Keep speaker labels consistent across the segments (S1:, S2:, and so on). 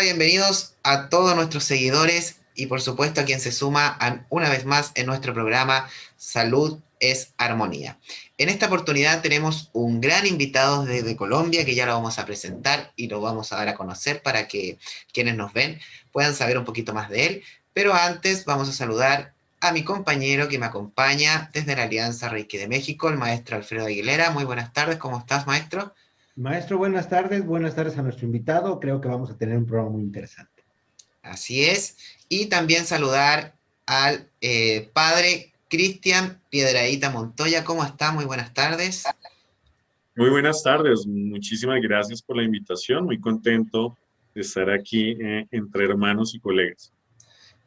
S1: bienvenidos a todos nuestros seguidores y por supuesto a quien se suma una vez más en nuestro programa Salud es Armonía. En esta oportunidad tenemos un gran invitado desde Colombia que ya lo vamos a presentar y lo vamos a dar a conocer para que quienes nos ven puedan saber un poquito más de él. Pero antes vamos a saludar a mi compañero que me acompaña desde la Alianza Reiki de México, el maestro Alfredo Aguilera. Muy buenas tardes, ¿cómo estás, maestro?
S2: Maestro, buenas tardes a nuestro invitado. Creo que vamos a tener un programa muy interesante.
S1: Así es. Y también saludar al padre Cristian Piedrahíta Montoya. ¿Cómo está? Muy buenas tardes.
S3: Muy buenas tardes, muchísimas gracias por la invitación, muy contento de estar aquí entre hermanos y colegas.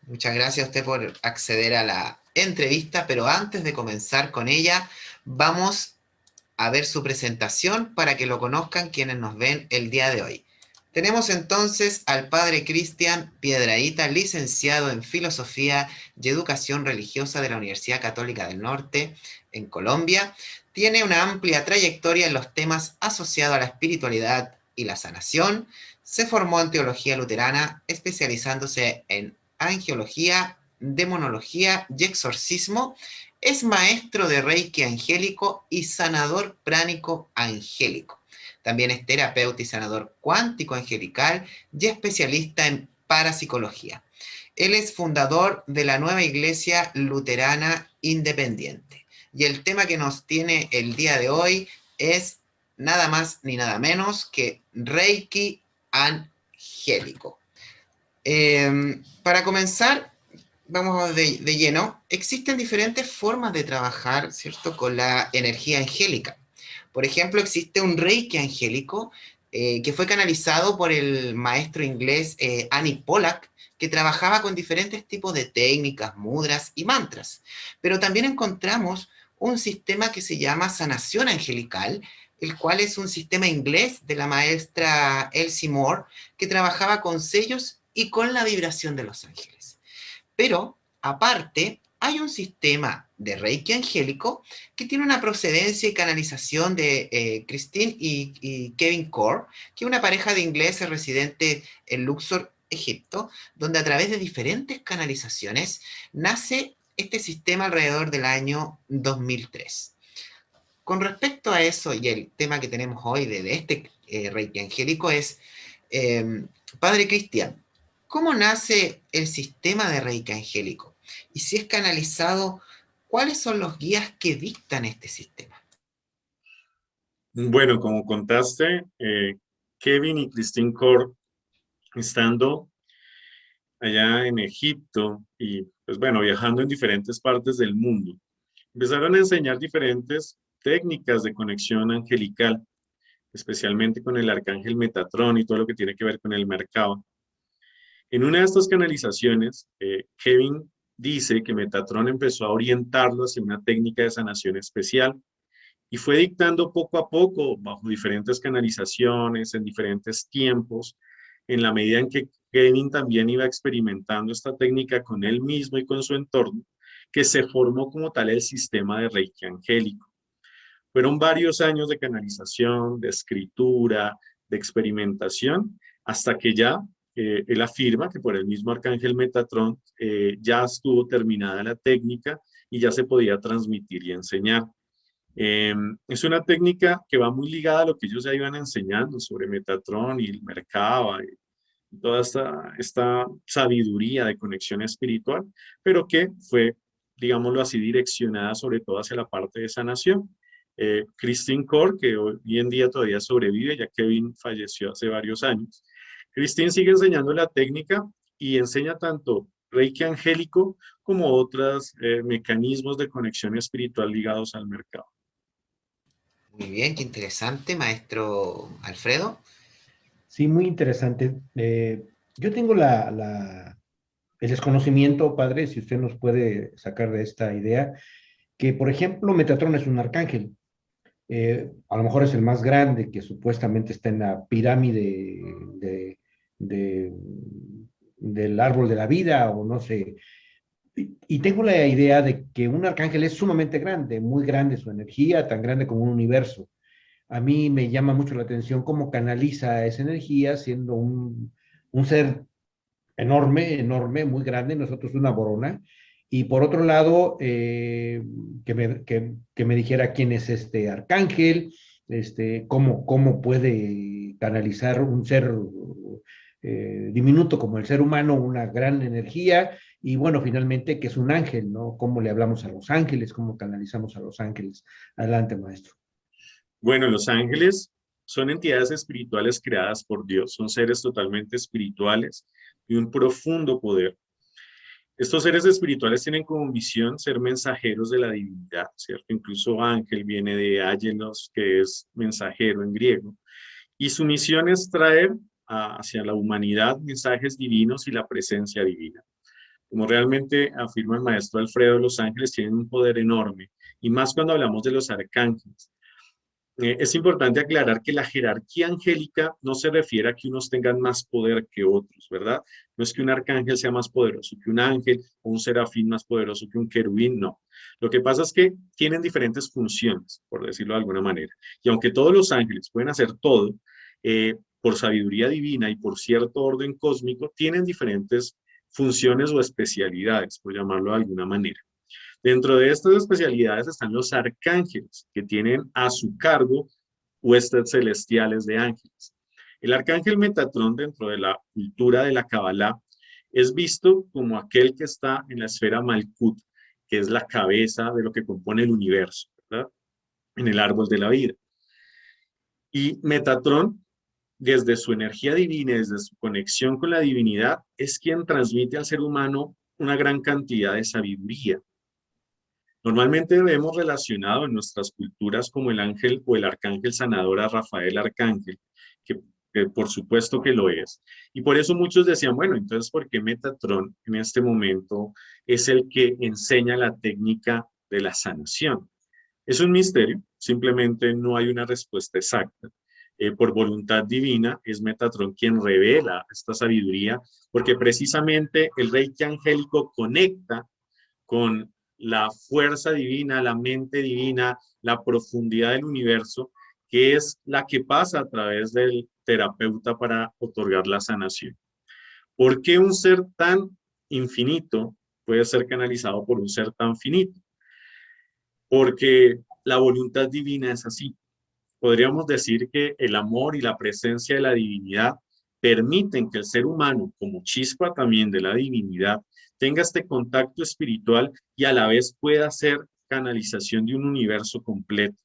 S1: Muchas gracias a usted por acceder a la entrevista, pero antes de comenzar con ella, vamos a ver su presentación para que lo conozcan quienes nos ven el día de hoy. Tenemos entonces al padre Cristian Piedrahíta, licenciado en Filosofía y Educación Religiosa de la Universidad Católica del Norte, en Colombia. Tiene una amplia trayectoria en los temas asociados a la espiritualidad y la sanación. Se formó en teología luterana, especializándose en angiología, demonología y exorcismo. Es maestro de Reiki angélico y sanador pránico angélico. También es terapeuta y sanador cuántico angelical y especialista en parapsicología. Él es fundador de la nueva iglesia luterana independiente. Y el tema que nos tiene el día de hoy es nada más ni nada menos que Reiki angélico. Para comenzar, vamos de lleno. Existen diferentes formas de trabajar, ¿cierto?, con la energía angélica. Por ejemplo, existe un Reiki angélico que fue canalizado por el maestro inglés Annie Pollack, que trabajaba con diferentes tipos de técnicas, mudras y mantras. Pero también encontramos un sistema que se llama sanación angelical, el cual es un sistema inglés de la maestra Elsie Moore, que trabajaba con sellos y con la vibración de los ángeles. Pero, aparte, hay un sistema de Reiki angélico que tiene una procedencia y canalización de Christine y Kevin Core, que es una pareja de ingleses residente en Luxor, Egipto, donde a través de diferentes canalizaciones nace este sistema alrededor del año 2003. Con respecto a eso y el tema que tenemos hoy de este Reiki angélico es, eh, Padre Cristian, ¿cómo nace el sistema de Reiki angélico? Y si es canalizado, ¿cuáles son los guías que dictan este sistema?
S3: Bueno, como contaste, Kevin y Christine Core, estando allá en Egipto y pues bueno, viajando en diferentes partes del mundo, empezaron a enseñar diferentes técnicas de conexión angelical, especialmente con el arcángel Metatrón y todo lo que tiene que ver con el mercado. En una de estas canalizaciones, Kevin dice que Metatron empezó a orientarlo hacia una técnica de sanación especial y fue dictando poco a poco, bajo diferentes canalizaciones, en diferentes tiempos, en la medida en que Kevin también iba experimentando esta técnica con él mismo y con su entorno, que se formó como tal el sistema de Reiki angélico. Fueron varios años de canalización, de escritura, de experimentación, hasta que ya él afirma que por el mismo arcángel Metatron ya estuvo terminada la técnica y ya se podía transmitir y enseñar. Es una técnica que va muy ligada a lo que ellos ya iban enseñando sobre Metatron y el Merkaba y toda esta sabiduría de conexión espiritual, pero que fue, digámoslo así, direccionada sobre todo hacia la parte de sanación. Christine Core, que hoy en día todavía sobrevive, ya Kevin falleció hace varios años. Christine sigue enseñando la técnica y enseña tanto Reiki angélico como otros mecanismos de conexión espiritual ligados al mercado.
S1: Muy bien, qué interesante, maestro Alfredo.
S2: Sí, muy interesante. Yo tengo el desconocimiento, padre, si usted nos puede sacar de esta idea, que por ejemplo Metatron es un arcángel. A lo mejor es el más grande que supuestamente está en la pirámide de, de- del árbol de la vida o no sé. Y tengo la idea de que un arcángel es sumamente grande, muy grande su energía, tan grande como un universo. A mí me llama mucho la atención cómo canaliza esa energía siendo un ser enorme, enorme, muy grande, nosotros una borona. Y por otro lado, que me dijera quién es este arcángel, cómo puede canalizar un ser diminuto como el ser humano una gran energía. Y bueno, finalmente, que es un ángel, ¿no? ¿Cómo le hablamos a los ángeles? ¿Cómo canalizamos a los ángeles? Adelante, maestro.
S3: Bueno, los ángeles son entidades espirituales creadas por Dios, son seres totalmente espirituales y un profundo poder. Estos seres espirituales tienen como misión ser mensajeros de la divinidad, ¿cierto? Incluso ángel viene de ágelos, que es mensajero en griego. Y su misión es traer hacia la humanidad mensajes divinos y la presencia divina. Como realmente afirma el maestro Alfredo, los ángeles tienen un poder enorme, y más cuando hablamos de los arcángeles. Es importante aclarar que la jerarquía angélica no se refiere a que unos tengan más poder que otros, ¿verdad? No es que un arcángel sea más poderoso que un ángel o un serafín más poderoso que un querubín, no. Lo que pasa es que tienen diferentes funciones, por decirlo de alguna manera. Y aunque todos los ángeles pueden hacer todo, por sabiduría divina y por cierto orden cósmico, tienen diferentes funciones o especialidades, por llamarlo de alguna manera. Dentro de estas especialidades están los arcángeles, que tienen a su cargo huestes celestiales de ángeles. El arcángel Metatrón, dentro de la cultura de la Kabbalah, es visto como aquel que está en la esfera Malkut, que es la cabeza de lo que compone el universo, ¿verdad? En el árbol de la vida. Y Metatrón, desde su energía divina, desde su conexión con la divinidad, es quien transmite al ser humano una gran cantidad de sabiduría. Normalmente vemos relacionado en nuestras culturas como el ángel o el arcángel sanador a Rafael Arcángel, que por supuesto que lo es. Y por eso muchos decían, bueno, entonces, ¿por qué Metatrón en este momento es el que enseña la técnica de la sanación? Es un misterio, simplemente no hay una respuesta exacta. Por voluntad divina es Metatrón quien revela esta sabiduría, porque precisamente el Reiki angélico conecta con la fuerza divina, la mente divina, la profundidad del universo, que es la que pasa a través del terapeuta para otorgar la sanación. ¿Por qué un ser tan infinito puede ser canalizado por un ser tan finito? Porque la voluntad divina es así. Podríamos decir que el amor y la presencia de la divinidad permiten que el ser humano, como chispa también de la divinidad, tenga este contacto espiritual y a la vez pueda hacer canalización de un universo completo.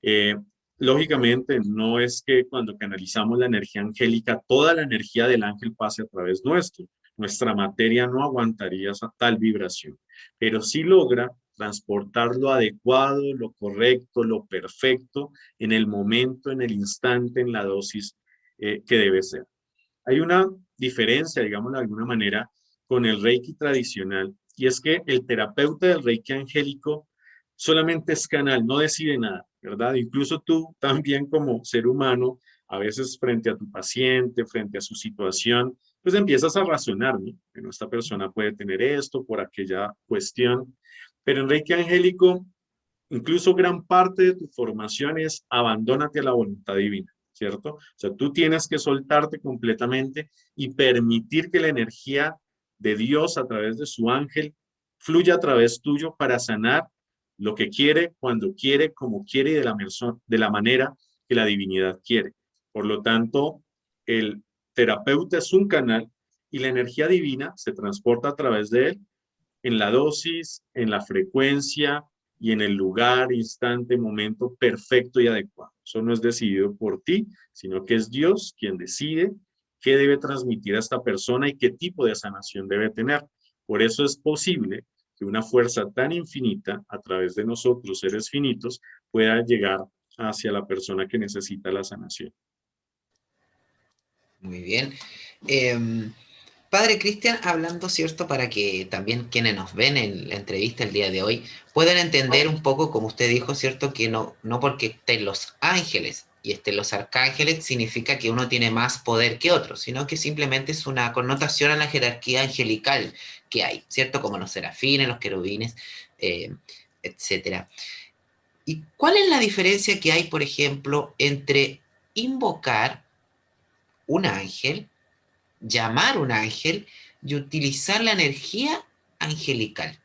S3: Eh, Lógicamente, no es que cuando canalizamos la energía angélica, toda la energía del ángel pase a través nuestro. Nuestra materia no aguantaría esa tal vibración, pero sí logra transportar lo adecuado, lo correcto, lo perfecto en el momento, en el instante, en la dosis que debe ser. Hay una diferencia, digamos de alguna manera, con el Reiki tradicional, y es que el terapeuta del Reiki angélico solamente es canal, no decide nada, ¿verdad? Incluso tú también como ser humano, a veces frente a tu paciente, frente a su situación, pues empiezas a razonar, ¿no? Bueno, esta persona puede tener esto por aquella cuestión, pero en Reiki angélico, incluso gran parte de tu formación es abandónate a la voluntad divina, ¿cierto? O sea, tú tienes que soltarte completamente y permitir que la energía de Dios a través de su ángel fluya a través tuyo para sanar lo que quiere, cuando quiere, como quiere y de la manera que la divinidad quiere. Por lo tanto, el terapeuta es un canal y la energía divina se transporta a través de él en la dosis, en la frecuencia y en el lugar, instante, momento perfecto y adecuado. Eso no es decidido por ti, sino que es Dios quien decide qué debe transmitir a esta persona y qué tipo de sanación debe tener. Por eso es posible que una fuerza tan infinita a través de nosotros, seres finitos, pueda llegar hacia la persona que necesita la sanación.
S1: Muy bien. Padre Cristian, hablando, ¿cierto? Para que también quienes nos ven en la entrevista el día de hoy puedan entender un poco, como usted dijo, ¿cierto? Que no porque estén los ángeles y estén los arcángeles significa que uno tiene más poder que otro, sino que simplemente es una connotación a la jerarquía angelical que hay, ¿cierto? Como los serafines, los querubines, eh, etcétera. ¿Y cuál es la diferencia que hay, por ejemplo, entre invocar un ángel llamar un ángel y utilizar la energía angelical.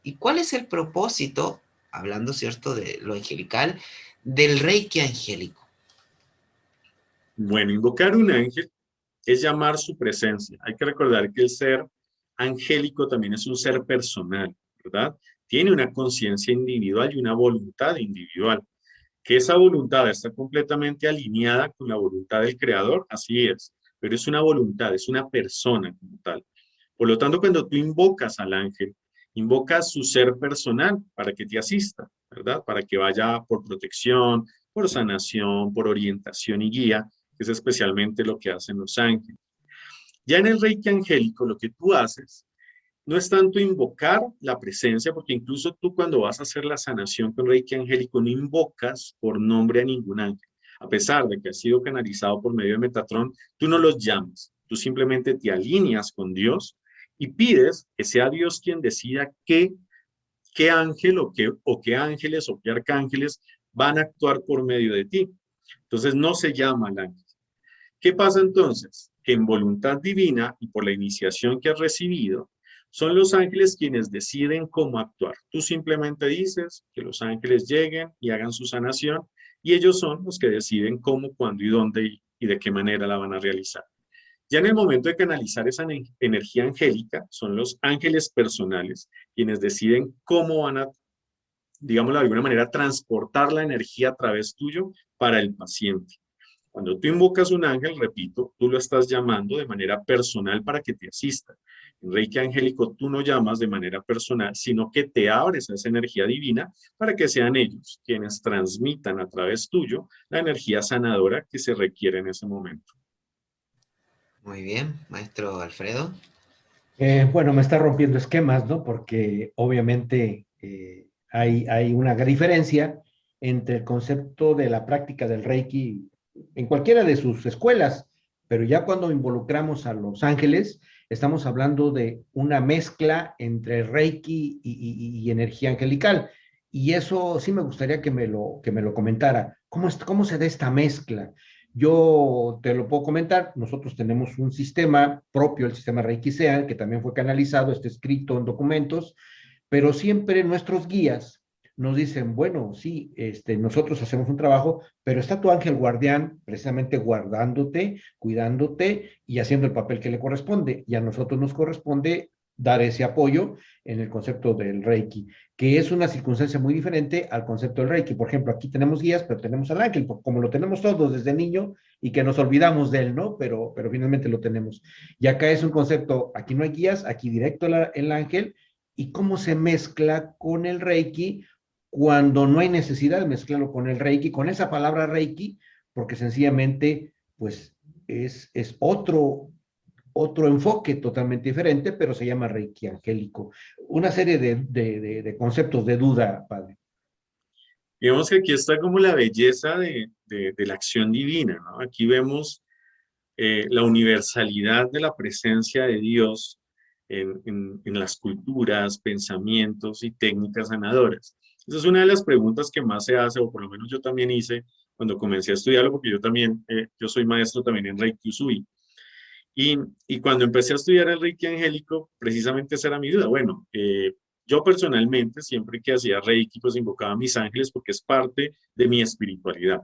S1: ¿Y cuál es el propósito, hablando, cierto, de lo angelical, del Reiki angélico?
S3: Bueno, invocar un ángel es llamar su presencia. Hay que recordar que el ser angélico también es un ser personal, ¿verdad? Tiene una conciencia individual y una voluntad individual. Que esa voluntad está completamente alineada con la voluntad del creador, así es, pero es una voluntad, es una persona como tal. Por lo tanto, cuando tú invocas al ángel, invocas su ser personal para que te asista, ¿verdad? Para que vaya por protección, por sanación, por orientación y guía, que es especialmente lo que hacen los ángeles. Ya en el Reiki angélico, lo que tú haces no es tanto invocar la presencia, porque incluso tú cuando vas a hacer la sanación con Reiki angélico no invocas por nombre a ningún ángel. A pesar de que ha sido canalizado por medio de Metatrón, tú no los llamas, tú simplemente te alineas con Dios y pides que sea Dios quien decida qué ángel o qué ángeles o qué arcángeles van a actuar por medio de ti. Entonces no se llama al ángel. ¿Qué pasa entonces? Que en voluntad divina y por la iniciación que has recibido, son los ángeles quienes deciden cómo actuar. Tú simplemente dices que los ángeles lleguen y hagan su sanación y ellos son los que deciden cómo, cuándo y dónde y de qué manera la van a realizar. Ya en el momento de canalizar esa energía angélica, son los ángeles personales quienes deciden cómo van a, digámoslo de alguna manera, transportar la energía a través tuyo para el paciente. Cuando tú invocas un ángel, repito, tú lo estás llamando de manera personal para que te asista. En Reiki angélico tú no llamas de manera personal, sino que te abres a esa energía divina para que sean ellos quienes transmitan a través tuyo la energía sanadora que se requiere en ese momento.
S1: Muy bien, maestro Alfredo.
S2: Bueno, me está rompiendo esquemas, ¿no? Porque obviamente hay una gran diferencia entre el concepto de la práctica del Reiki en cualquiera de sus escuelas, pero ya cuando involucramos a los ángeles, estamos hablando de una mezcla entre Reiki y energía angelical. Y eso sí me gustaría que me lo comentara. ¿Cómo se da esta mezcla? Yo te lo puedo comentar, nosotros tenemos un sistema propio, el sistema Reiki Sean, que también fue canalizado, está escrito en documentos, pero siempre nuestros guías nos dicen, bueno, sí, nosotros hacemos un trabajo, pero está tu ángel guardián precisamente guardándote, cuidándote y haciendo el papel que le corresponde. Y a nosotros nos corresponde dar ese apoyo en el concepto del Reiki, que es una circunstancia muy diferente al concepto del Reiki. Por ejemplo, aquí tenemos guías, pero tenemos al ángel, como lo tenemos todos desde niño y que nos olvidamos de él, ¿no? Pero finalmente lo tenemos. Y acá es un concepto, aquí no hay guías, aquí directo el ángel, y cómo se mezcla con el Reiki cuando no hay necesidad de mezclarlo con el Reiki, con esa palabra Reiki, porque sencillamente, pues, es otro enfoque totalmente diferente, pero se llama Reiki angélico. Una serie de conceptos de duda, padre.
S3: Digamos que aquí está como la belleza de la acción divina, ¿no? Aquí vemos la universalidad de la presencia de Dios en las culturas, pensamientos y técnicas sanadoras. Esa es una de las preguntas que más se hace, o por lo menos yo también hice cuando comencé a estudiarlo, porque yo también, yo soy maestro también en Reiki Usui. Y cuando empecé a estudiar el Reiki angélico, precisamente esa era mi duda. Bueno, yo personalmente, siempre que hacía Reiki, pues invocaba a mis ángeles porque es parte de mi espiritualidad.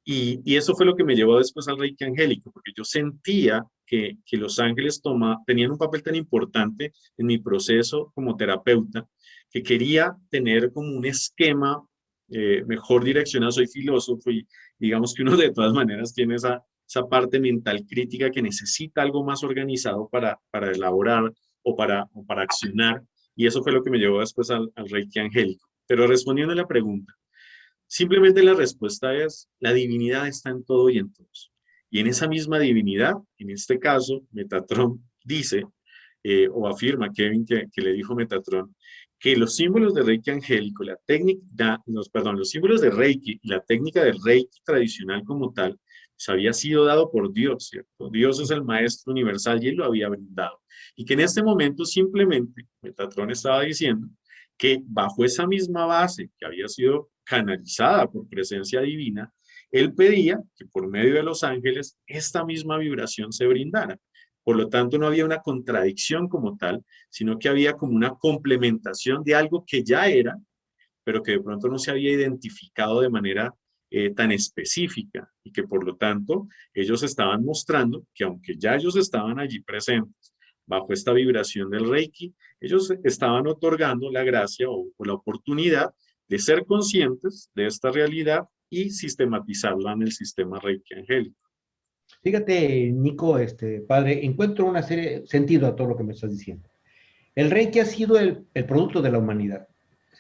S3: Y eso fue lo que me llevó después al Reiki angélico, porque yo sentía que los ángeles tenían un papel tan importante en mi proceso como terapeuta, que quería tener como un esquema mejor direccionado. Soy filósofo y digamos que uno de todas maneras tiene esa parte mental crítica que necesita algo más organizado para elaborar o para accionar. Y eso fue lo que me llevó después al Reiki angélico. Pero respondiendo a la pregunta, simplemente la respuesta es, la divinidad está en todo y en todos. Y en esa misma divinidad, en este caso, Metatron dice, o afirma Kevin que le dijo Metatron, que los símbolos de Reiki angélico, la técnica, los símbolos de Reiki y la técnica del Reiki tradicional como tal, pues había sido dado por Dios, ¿cierto? Dios es el maestro universal y él lo había brindado. Y que en este momento simplemente Metatron estaba diciendo que bajo esa misma base que había sido canalizada por presencia divina, él pedía que por medio de los ángeles esta misma vibración se brindara. Por lo tanto, no había una contradicción como tal, sino que había como una complementación de algo que ya era, pero que de pronto no se había identificado de manera tan específica y que por lo tanto ellos estaban mostrando que aunque ya ellos estaban allí presentes bajo esta vibración del Reiki, ellos estaban otorgando la gracia o la oportunidad de ser conscientes de esta realidad y sistematizarla en el sistema Reiki angélico.
S2: Fíjate, Nico, padre, encuentro una serie sentido a todo lo que me estás diciendo. El Reiki ha sido el producto de la humanidad.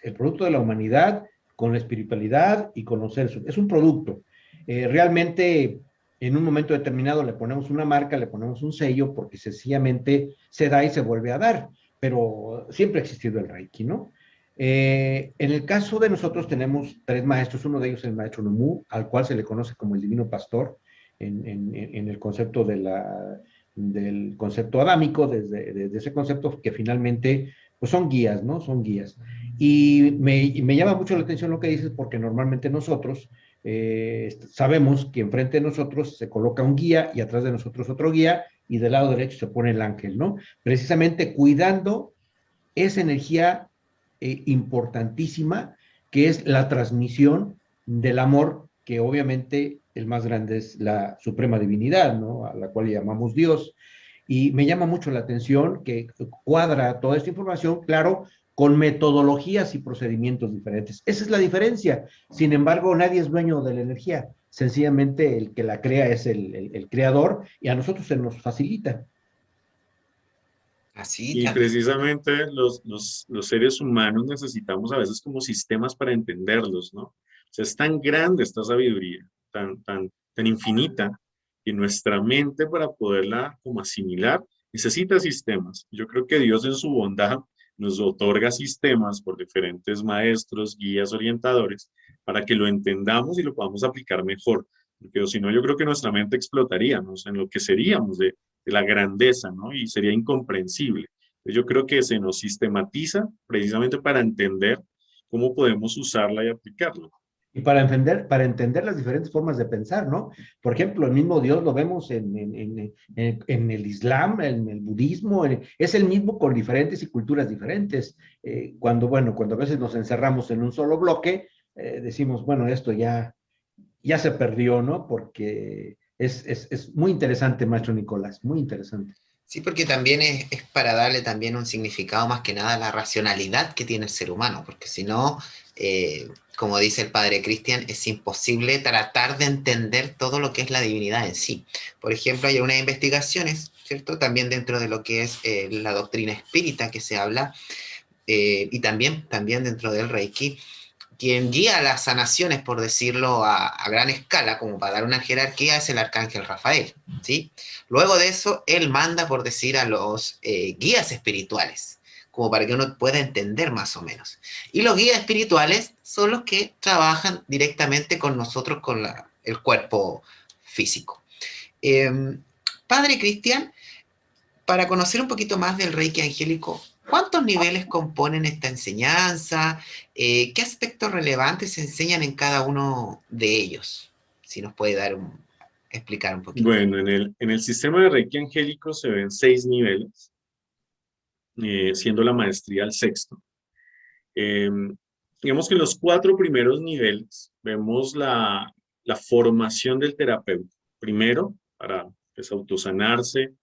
S2: El producto de la humanidad con la espiritualidad y con los seres. Es un producto. Realmente, en un momento determinado le ponemos una marca, le ponemos un sello, porque sencillamente se da y se vuelve a dar. Pero siempre ha existido el Reiki, ¿no? En el caso de nosotros tenemos tres maestros. Uno de ellos es el maestro Numu, al cual se le conoce como el divino pastor en el concepto del concepto adámico, desde ese concepto que finalmente pues son guías, ¿no? Son guías. Y me llama mucho la atención lo que dices, porque normalmente nosotros sabemos que enfrente de nosotros se coloca un guía y atrás de nosotros otro guía y del lado derecho se pone el ángel, ¿no? Precisamente cuidando esa energía importantísima que es la transmisión del amor, que obviamente el más grande es la suprema divinidad, ¿no? A la cual llamamos Dios. Y me llama mucho la atención que cuadra toda esta información, claro, con metodologías y procedimientos diferentes. Esa es la diferencia. Sin embargo, nadie es dueño de la energía. Sencillamente el que la crea es el creador y a nosotros se nos facilita.
S1: Así
S3: Y
S1: también.
S3: precisamente los seres humanos necesitamos a veces como sistemas para entenderlos, ¿no? O sea, es tan grande esta sabiduría, tan infinita, que nuestra mente para poderla como asimilar necesita sistemas. Yo creo que Dios en su bondad nos otorga sistemas por diferentes maestros, guías, orientadores, para que lo entendamos y lo podamos aplicar mejor. Porque si no, yo creo que nuestra mente explotaría, ¿no? O sea, enloqueceríamos de la grandeza, ¿no? Y sería incomprensible. Yo creo que se nos sistematiza precisamente para entender cómo podemos usarla y aplicarla.
S2: Y para entender las diferentes formas de pensar, ¿no? Por ejemplo, el mismo Dios lo vemos en el Islam, en el budismo, es el mismo con diferentes y culturas diferentes. Cuando a veces nos encerramos en un solo bloque, decimos, bueno, esto ya se perdió, ¿no? Porque es muy interesante, maestro Nicolás, muy interesante.
S1: Sí, porque también es para darle también un significado más que nada a la racionalidad que tiene el ser humano, porque si no, como dice el padre Cristian, es imposible tratar de entender todo lo que es la divinidad en sí. Por ejemplo, hay unas investigaciones, ¿cierto? También dentro de lo que es la doctrina espírita que se habla, y también dentro del Reiki, quien guía las sanaciones, por decirlo a gran escala, como para dar una jerarquía, es el arcángel Rafael, ¿sí? Luego de eso, él manda, por decir, a los guías espirituales, como para que uno pueda entender más o menos. Y los guías espirituales son los que trabajan directamente con nosotros, con el cuerpo físico. Eh, Padre Cristian, para conocer un poquito más del Reiki angélico, ¿cuántos niveles componen esta enseñanza? ¿Qué aspectos relevantes se enseñan en cada uno de ellos? Si nos puede explicar un poquito.
S3: Bueno, en el sistema de Reiki angélico se ven 6 niveles, siendo la maestría el sexto. Eh, digamos que en los 4 primeros niveles vemos la formación del terapeuta. Primero, para pues, autosanarse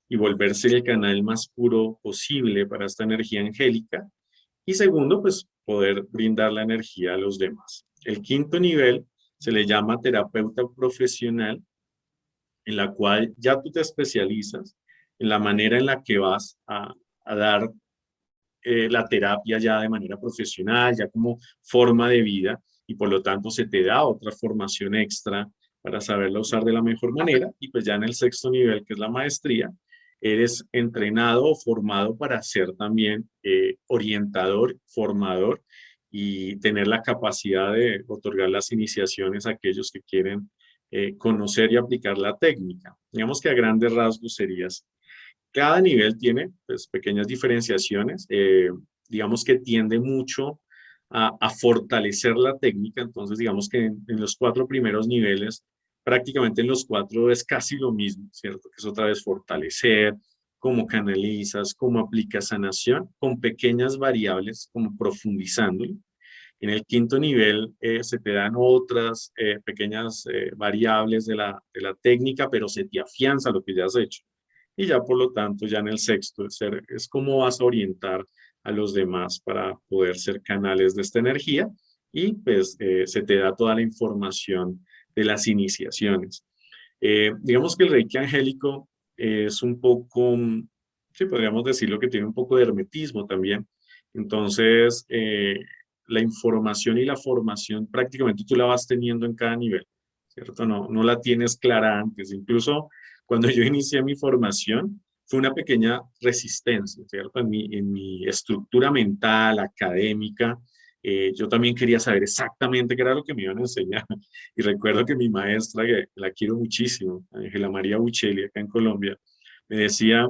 S3: y volverse el canal más puro posible para esta energía angélica. Y segundo, pues poder brindar la energía a los demás. El quinto nivel se le llama terapeuta profesional, en la cual ya tú te especializas en la manera en la que vas a dar la terapia ya de manera profesional, ya como forma de vida, y por lo tanto se te da otra formación extra para saberla usar de la mejor manera. Y pues ya en el sexto nivel, que es la maestría, eres entrenado o formado para ser también orientador, formador y tener la capacidad de otorgar las iniciaciones a aquellos que quieren conocer y aplicar la técnica. Digamos que a grandes rasgos serías. Cada nivel tiene pues, pequeñas diferenciaciones, digamos que tiende mucho a fortalecer la técnica, entonces digamos que en los 4 primeros niveles prácticamente en los cuatro es casi lo mismo, ¿cierto? Que es otra vez fortalecer, cómo canalizas, cómo aplicas sanación, con pequeñas variables, como profundizándolo. En el quinto nivel se te dan otras pequeñas variables de la técnica, pero se te afianza lo que ya has hecho. Y ya por lo tanto, ya en el sexto es cómo vas a orientar a los demás para poder ser canales de esta energía y pues se te da toda la información de las iniciaciones. Digamos que el Reiki angélico es un poco, sí, podríamos decirlo que tiene un poco de hermetismo también. Entonces, la información y la formación prácticamente tú la vas teniendo en cada nivel, ¿cierto? No la tienes clara antes. Incluso cuando yo inicié mi formación, fue una pequeña resistencia, ¿cierto? En mi estructura mental, académica, yo también quería saber exactamente qué era lo que me iban a enseñar. Y recuerdo que mi maestra, que la quiero muchísimo, Ángela María Buccelli, acá en Colombia, me decía,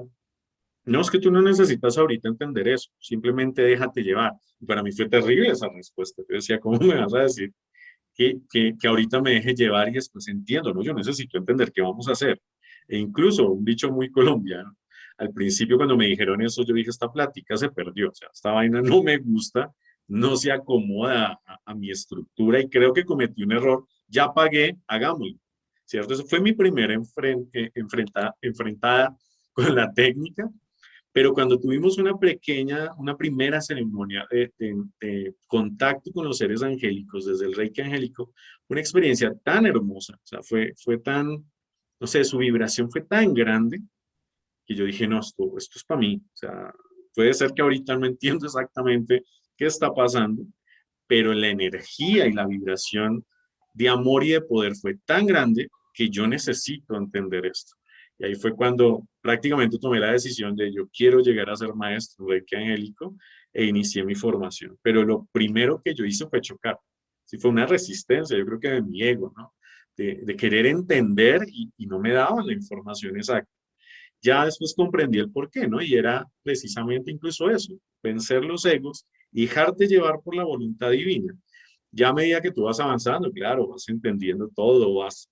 S3: no, es que tú no necesitas ahorita entender eso, simplemente déjate llevar. Y para mí fue terrible esa respuesta. Yo decía, ¿cómo me vas a decir que ahorita me deje llevar y después entiendo? No, yo necesito entender qué vamos a hacer. E incluso un dicho muy colombiano, al principio cuando me dijeron eso, yo dije, esta plática se perdió, o sea, esta vaina no me gusta, no se acomoda a mi estructura y creo que cometí un error, ya pagué, hagámoslo, ¿cierto? Eso fue mi primera enfrentada con la técnica, pero cuando tuvimos una primera ceremonia de contacto con los seres angélicos desde el Reiki angélico, una experiencia tan hermosa, o sea, fue tan, no sé, su vibración fue tan grande que yo dije, no, esto es para mí. O sea, puede ser que ahorita no entiendo exactamente qué está pasando, pero la energía y la vibración de amor y de poder fue tan grande que yo necesito entender esto. Y ahí fue cuando prácticamente tomé la decisión de yo quiero llegar a ser maestro de Reiki angélico e inicié mi formación. Pero lo primero que yo hice fue chocar. Sí, fue una resistencia, yo creo que de mi ego, ¿no? De querer entender y no me daban la información exacta. Ya después comprendí el por qué, ¿no? Y era precisamente incluso eso, vencer los egos y dejarte llevar por la voluntad divina. Ya a medida que tú vas avanzando, claro, vas entendiendo todo, vas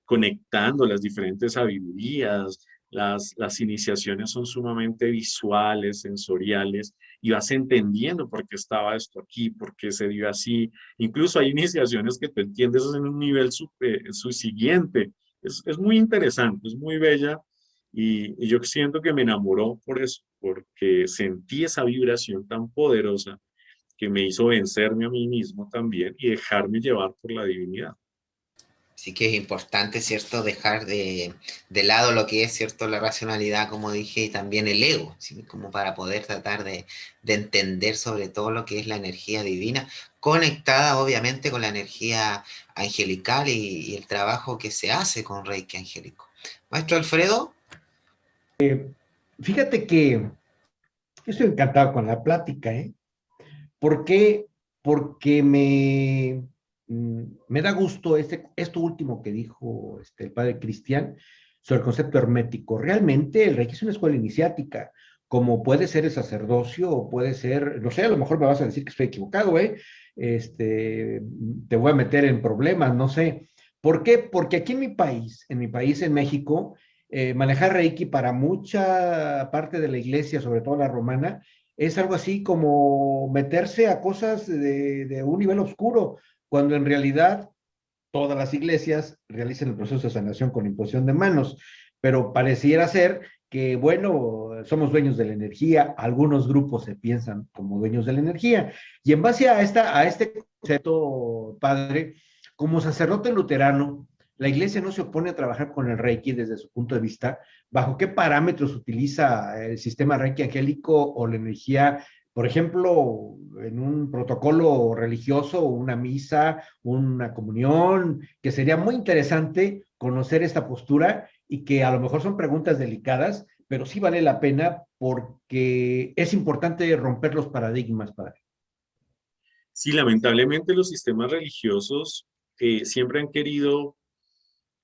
S3: conectando las diferentes sabidurías, las iniciaciones son sumamente visuales, sensoriales, y vas entendiendo por qué estaba esto aquí, por qué se dio así. Incluso hay iniciaciones que tú entiendes en un nivel siguiente. Es muy interesante, es muy bella y yo siento que me enamoró por eso, porque sentí esa vibración tan poderosa que me hizo vencerme a mí mismo también y dejarme llevar por la divinidad.
S1: Así que es importante, ¿cierto?, dejar de lado lo que es, ¿cierto?, la racionalidad, como dije, y también el ego, ¿sí?, como para poder tratar de entender sobre todo lo que es la energía divina, conectada obviamente con la energía angelical y el trabajo que se hace con Reiki angélico. Maestro Alfredo.
S2: Fíjate que yo estoy encantado con la plática, ¿eh? ¿Por qué? Porque me da gusto esto último que dijo el padre Cristian sobre el concepto hermético. Realmente el Reiki es una escuela iniciática, como puede ser el sacerdocio, o puede ser, no sé, a lo mejor me vas a decir que estoy equivocado, ¿eh? Te voy a meter en problemas, no sé. ¿Por qué? Porque aquí en mi país, en México, manejar Reiki para mucha parte de la iglesia, sobre todo la romana, es algo así como meterse a cosas de un nivel oscuro, cuando en realidad todas las iglesias realizan el proceso de sanación con imposición de manos, pero pareciera ser que, bueno, somos dueños de la energía, algunos grupos se piensan como dueños de la energía, y en base a este concepto, padre, como sacerdote luterano, la iglesia no se opone a trabajar con el Reiki desde su punto de vista. ¿Bajo qué parámetros utiliza el sistema Reiki angélico o la energía, por ejemplo, en un protocolo religioso, una misa, una comunión, que sería muy interesante conocer esta postura y que a lo mejor son preguntas delicadas, pero sí vale la pena porque es importante romper los paradigmas, padre?
S3: Sí, lamentablemente los sistemas religiosos siempre han querido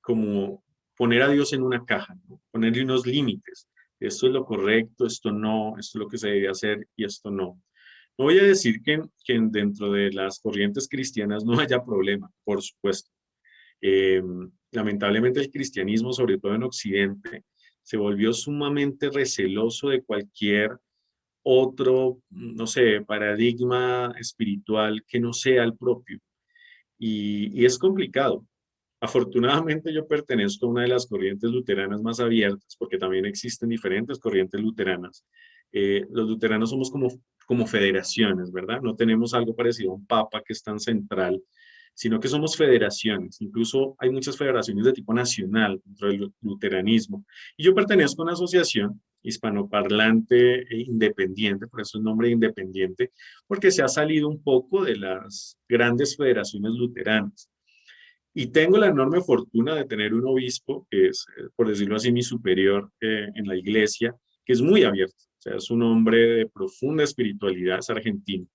S3: como poner a Dios en una caja, ¿no? Ponerle unos límites. Esto es lo correcto, esto no, esto es lo que se debe hacer y esto no. No voy a decir que dentro de las corrientes cristianas no haya problema, por supuesto. Eh, lamentablemente el cristianismo, sobre todo en Occidente, se volvió sumamente receloso de cualquier otro, no sé, paradigma espiritual que no sea el propio. Y es complicado. Afortunadamente yo pertenezco a una de las corrientes luteranas más abiertas, porque también existen diferentes corrientes luteranas. Los luteranos somos como federaciones, ¿verdad? No tenemos algo parecido a un papa que es tan central, sino que somos federaciones. Incluso hay muchas federaciones de tipo nacional dentro del luteranismo. Y yo pertenezco a una asociación hispanoparlante e independiente, por eso el nombre independiente, porque se ha salido un poco de las grandes federaciones luteranas. Y tengo la enorme fortuna de tener un obispo, que es, por decirlo así, mi superior en la iglesia, que es muy abierto. O sea, es un hombre de profunda espiritualidad, es argentino.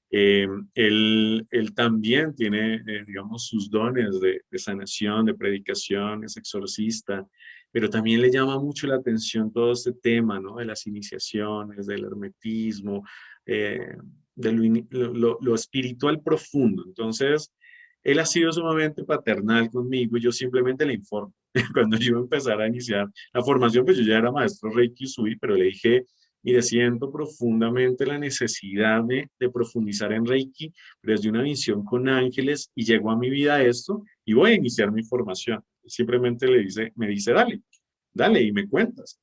S3: Él también tiene, digamos, sus dones de sanación, de predicación, es exorcista, pero también le llama mucho la atención todo este tema, ¿no? De las iniciaciones, del hermetismo, eh, de lo espiritual profundo. Entonces, él ha sido sumamente paternal conmigo y yo simplemente le informo. Cuando yo iba a empezar a iniciar la formación, pues yo ya era maestro Reiki Sui, pero le dije, mire, siento profundamente la necesidad de profundizar en Reiki, pero desde una visión con ángeles y llegó a mi vida esto y voy a iniciar mi formación. Simplemente me dice, dale, dale y me cuentas.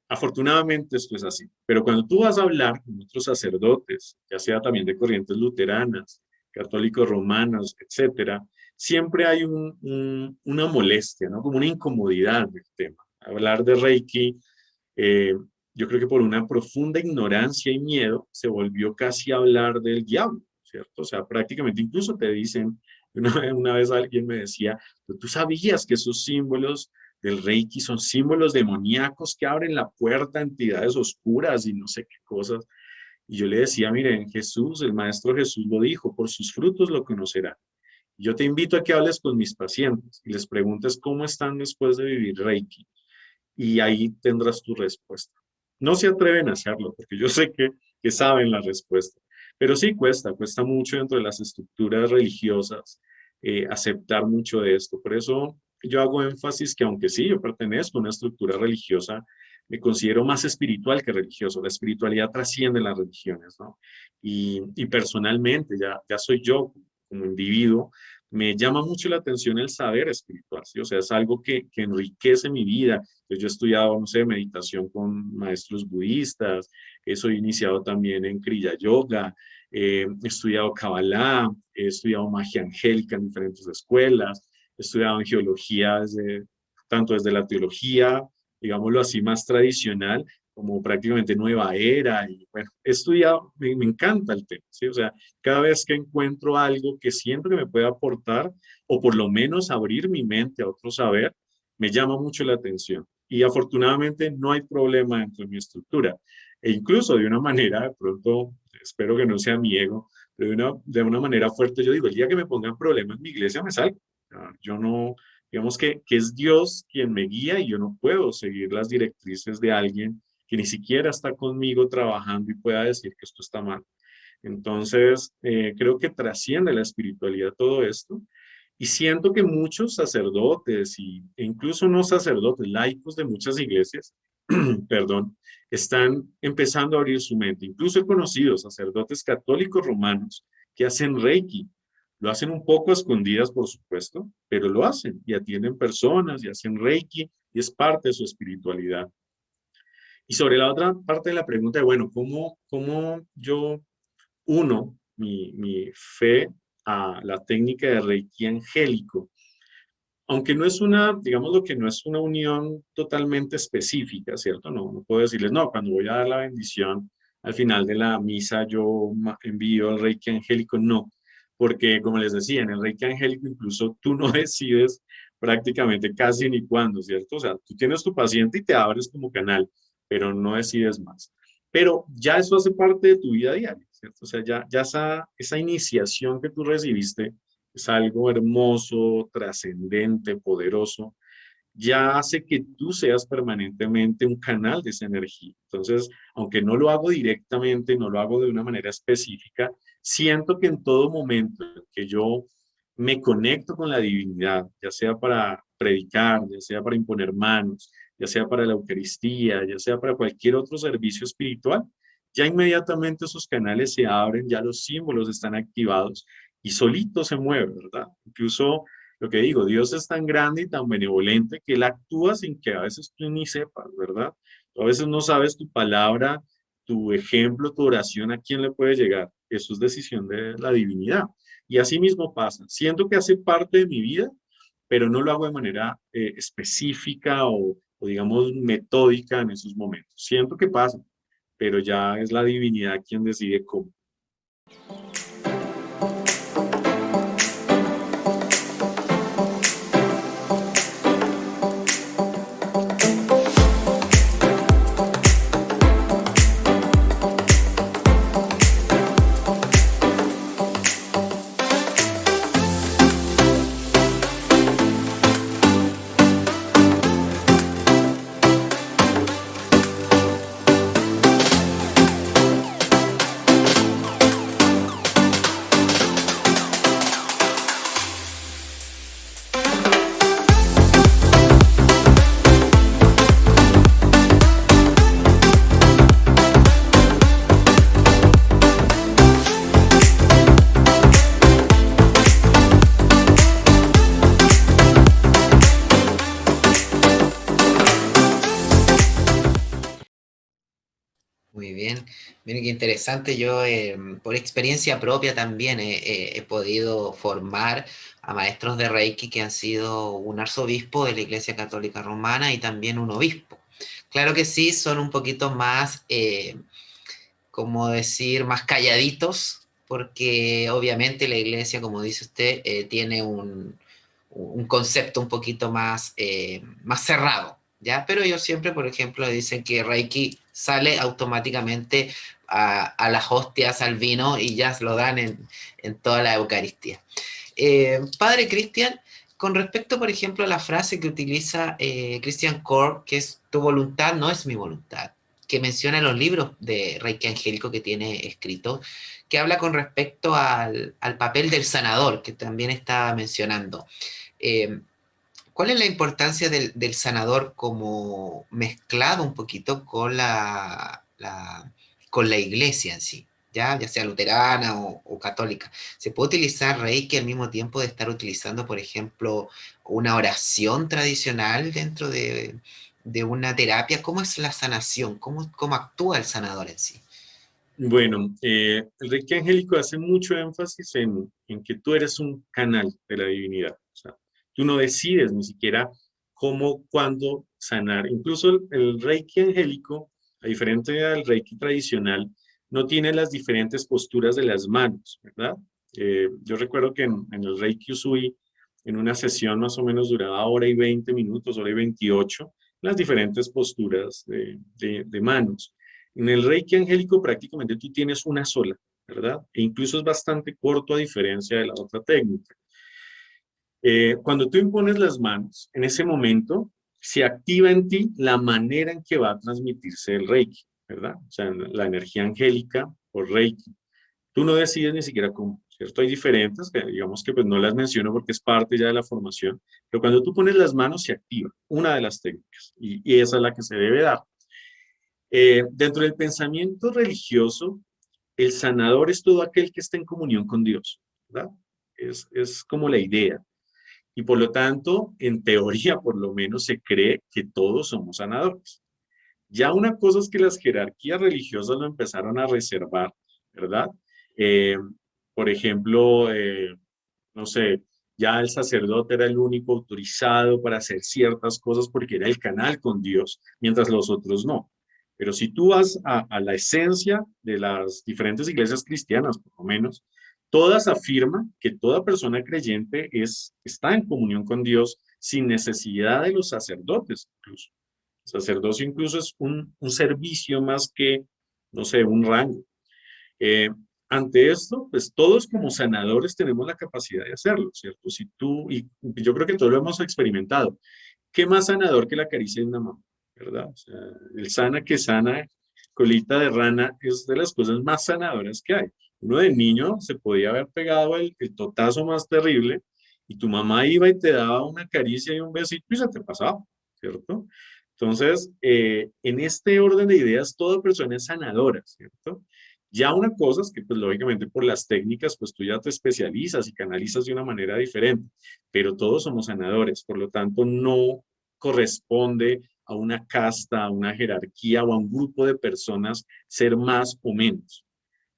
S3: Afortunadamente esto es así, pero cuando tú vas a hablar con otros sacerdotes, ya sea también de corrientes luteranas, católicos romanos, etcétera, siempre hay una molestia, ¿no? Como una incomodidad del tema. Hablar de Reiki, eh, yo creo que por una profunda ignorancia y miedo se volvió casi a hablar del diablo, ¿cierto? O sea, prácticamente incluso te dicen, una vez alguien me decía, ¿tú sabías que esos símbolos del Reiki son símbolos demoníacos que abren la puerta a entidades oscuras y no sé qué cosas? Y yo le decía, miren, Jesús, el Maestro Jesús lo dijo, por sus frutos lo conocerán. Yo te invito a que hables con mis pacientes y les preguntes cómo están después de vivir Reiki y ahí tendrás tu respuesta. No se atreven a hacerlo porque yo sé que saben la respuesta, pero sí cuesta mucho dentro de las estructuras religiosas aceptar mucho de esto. Por eso yo hago énfasis que aunque sí, yo pertenezco a una estructura religiosa, me considero más espiritual que religioso. La espiritualidad trasciende las religiones, ¿no? Y personalmente, ya soy yo como individuo, me llama mucho la atención el saber espiritual, ¿sí? O sea, es algo que enriquece mi vida. Entonces, yo he estudiado, no sé, meditación con maestros budistas, soy iniciado también en Kriya Yoga, he estudiado Kabbalah, he estudiado magia angélica en diferentes escuelas, he estudiado en geología tanto desde la teología, digámoslo así, más tradicional, como prácticamente nueva era, y bueno, he estudiado, me encanta el tema, ¿sí? O sea, cada vez que encuentro algo que siento que me puede aportar, o por lo menos abrir mi mente a otro saber, me llama mucho la atención. Y afortunadamente no hay problema dentro de mi estructura. E incluso de una manera, de pronto, espero que no sea mi ego, pero de una manera fuerte yo digo, el día que me pongan problemas en mi iglesia me salgo. Yo no, digamos que es Dios quien me guía y yo no puedo seguir las directrices de alguien que ni siquiera está conmigo trabajando y pueda decir que esto está mal. Entonces, creo que trasciende la espiritualidad todo esto y siento que muchos sacerdotes e incluso no sacerdotes, laicos de muchas iglesias, perdón, están empezando a abrir su mente. Incluso he conocido sacerdotes católicos romanos que hacen Reiki. Lo hacen un poco a escondidas, por supuesto, pero lo hacen y atienden personas y hacen Reiki y es parte de su espiritualidad. Y sobre la otra parte de la pregunta de, bueno, ¿cómo yo uno mi fe a la técnica de Reiki angélico? Aunque no es digamos lo que no es una unión totalmente específica, ¿cierto? No puedo decirles, no, cuando voy a dar la bendición al final de la misa yo envío el Reiki angélico, no, porque como les decía, en el Reiki angélico incluso tú no decides prácticamente casi ni cuándo, ¿cierto? O sea, tú tienes tu paciente y te abres como canal, pero no decides más. Pero ya eso hace parte de tu vida diaria, ¿cierto? O sea, ya esa iniciación que tú recibiste es algo hermoso, trascendente, poderoso, ya hace que tú seas permanentemente un canal de esa energía. Entonces, aunque no lo hago directamente, no lo hago de una manera específica, siento que en todo momento que yo me conecto con la divinidad, ya sea para predicar, ya sea para imponer manos, ya sea para la Eucaristía, ya sea para cualquier otro servicio espiritual, ya inmediatamente esos canales se abren, ya los símbolos están activados y solito se mueve, ¿verdad? Incluso lo que digo, Dios es tan grande y tan benevolente que Él actúa sin que a veces tú ni sepas, ¿verdad? Tú a veces no sabes tu palabra, tu ejemplo, tu oración, a quién le puede llegar. Eso es decisión de la divinidad. Y así mismo pasa. Siento que hace parte de mi vida, pero no lo hago de manera específica o, digamos, metódica en esos momentos. Siento que pasa, pero ya es la divinidad quien decide cómo.
S1: Muy bien, miren qué interesante. Yo, por experiencia propia también, he podido formar a maestros de Reiki que han sido un arzobispo de la Iglesia Católica Romana y también un obispo. Claro que sí, son un poquito más, como decir, más calladitos, porque obviamente la Iglesia, como dice usted, tiene un concepto un poquito más, más cerrado, ¿ya? Pero ellos siempre, por ejemplo, dicen que Reiki sale automáticamente a las hostias, al vino, y ya se lo dan en toda la Eucaristía. Padre Cristian, con respecto, por ejemplo, a la frase que utiliza Christian Core, que es tu voluntad no es mi voluntad, que menciona en los libros de Reiki Angélico que tiene escrito, que habla con respecto al papel del sanador, que también estaba mencionando. Eh, ¿Cuál es la importancia del sanador como mezclado un poquito con con la iglesia en sí? Ya sea luterana o católica. ¿Se puede utilizar Reiki al mismo tiempo de estar utilizando, por ejemplo, una oración tradicional dentro de una terapia? ¿Cómo es la sanación? ¿Cómo actúa el sanador en sí?
S3: Bueno, el Reiki angélico hace mucho énfasis en que tú eres un canal de la divinidad. O sea, tú no decides ni siquiera cómo, cuándo sanar. Incluso el Reiki angélico, a diferencia del Reiki tradicional, no tiene las diferentes posturas de las manos, ¿verdad? Yo recuerdo que en el Reiki Usui, en una sesión más o menos duraba hora y 20 minutos, hora y 28, las diferentes posturas de manos. En el Reiki angélico prácticamente tú tienes una sola, ¿verdad? E incluso es bastante corto a diferencia de la otra técnica. Cuando tú impones las manos, en ese momento se activa en ti la manera en que va a transmitirse el Reiki, ¿verdad? O sea, la energía angélica por Reiki. Tú no decides ni siquiera cómo, ¿cierto? Hay diferentes, que digamos que pues no las menciono porque es parte ya de la formación, pero cuando tú pones las manos se activa una de las técnicas y esa es la que se debe dar. Dentro del pensamiento religioso, el sanador es todo aquel que está en comunión con Dios, ¿verdad? Es como la idea. Y por lo tanto, en teoría, por lo menos, se cree que todos somos sanadores. Ya una cosa es que las jerarquías religiosas lo empezaron a reservar, ¿verdad? Eh, por ejemplo, no sé, ya el sacerdote era el único autorizado para hacer ciertas cosas porque era el canal con Dios, mientras los otros no. Pero si tú vas a la esencia de las diferentes iglesias cristianas, por lo menos, todas afirman que toda persona creyente está en comunión con Dios sin necesidad de los sacerdotes, incluso. El sacerdocio incluso es un servicio más que, no sé, un rango. Eh, Ante esto, pues todos como sanadores tenemos la capacidad de hacerlo, ¿cierto? Si tú, y yo creo que todos lo hemos experimentado, ¿qué más sanador que la caricia de una mamá, verdad? O sea, el sana que sana, colita de rana, es de las cosas más sanadoras que hay. Uno de niño se podía haber pegado el totazo más terrible y tu mamá iba y te daba una caricia y un besito y se te pasaba, ¿cierto? Entonces, en este orden de ideas, toda persona es sanadora, ¿cierto? Ya una cosa es que, pues, lógicamente, por las técnicas, pues, tú ya te especializas y canalizas de una manera diferente, pero todos somos sanadores, por lo tanto, no corresponde a una casta, a una jerarquía o a un grupo de personas ser más o menos,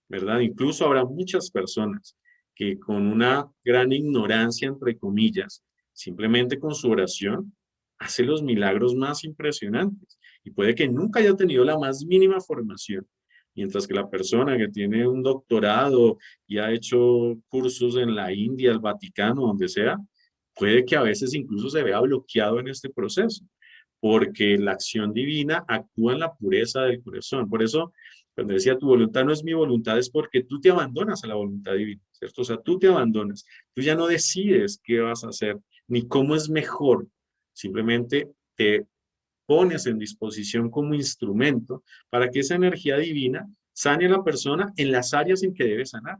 S3: ¿verdad? Incluso habrá muchas personas que con una gran ignorancia, entre comillas, simplemente con su oración, hace los milagros más impresionantes. Y puede que nunca haya tenido la más mínima formación. Mientras que la persona que tiene un doctorado y ha hecho cursos en la India, el Vaticano, donde sea, puede que a veces incluso se vea bloqueado en este proceso, porque la acción divina actúa en la pureza del corazón. Por eso, cuando decía tu voluntad no es mi voluntad, es porque tú te abandonas a la voluntad divina, ¿cierto? O sea, tú te abandonas, tú ya no decides qué vas a hacer, ni cómo es mejor, simplemente te pones en disposición como instrumento para que esa energía divina sane a la persona en las áreas en que debe sanar.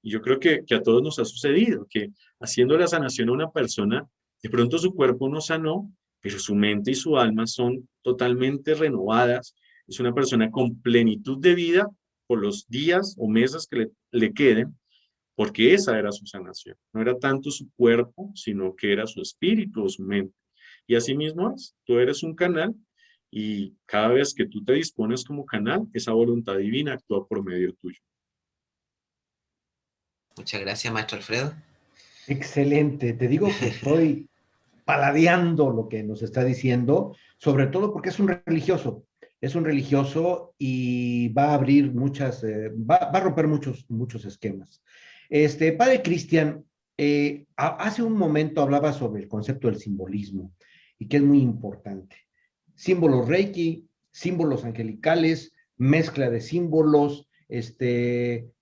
S3: Y yo creo que a todos nos ha sucedido, que haciendo la sanación a una persona, de pronto su cuerpo no sanó, pero su mente y su alma son totalmente renovadas. Es una persona con plenitud de vida por los días o meses que le queden, porque esa era su sanación. No era tanto su cuerpo, sino que era su espíritu o su mente. Y así mismo es, tú eres un canal y cada vez que tú te dispones como canal, esa voluntad divina actúa por medio tuyo.
S1: Muchas gracias, maestro Alfredo.
S2: Excelente. Te digo que estoy paladeando lo que nos está diciendo, sobre todo porque es un religioso y va a abrir va a romper muchos esquemas. Padre Cristian, hace un momento hablaba sobre el concepto del simbolismo y que es muy importante. Símbolos Reiki, símbolos angelicales, mezcla de símbolos,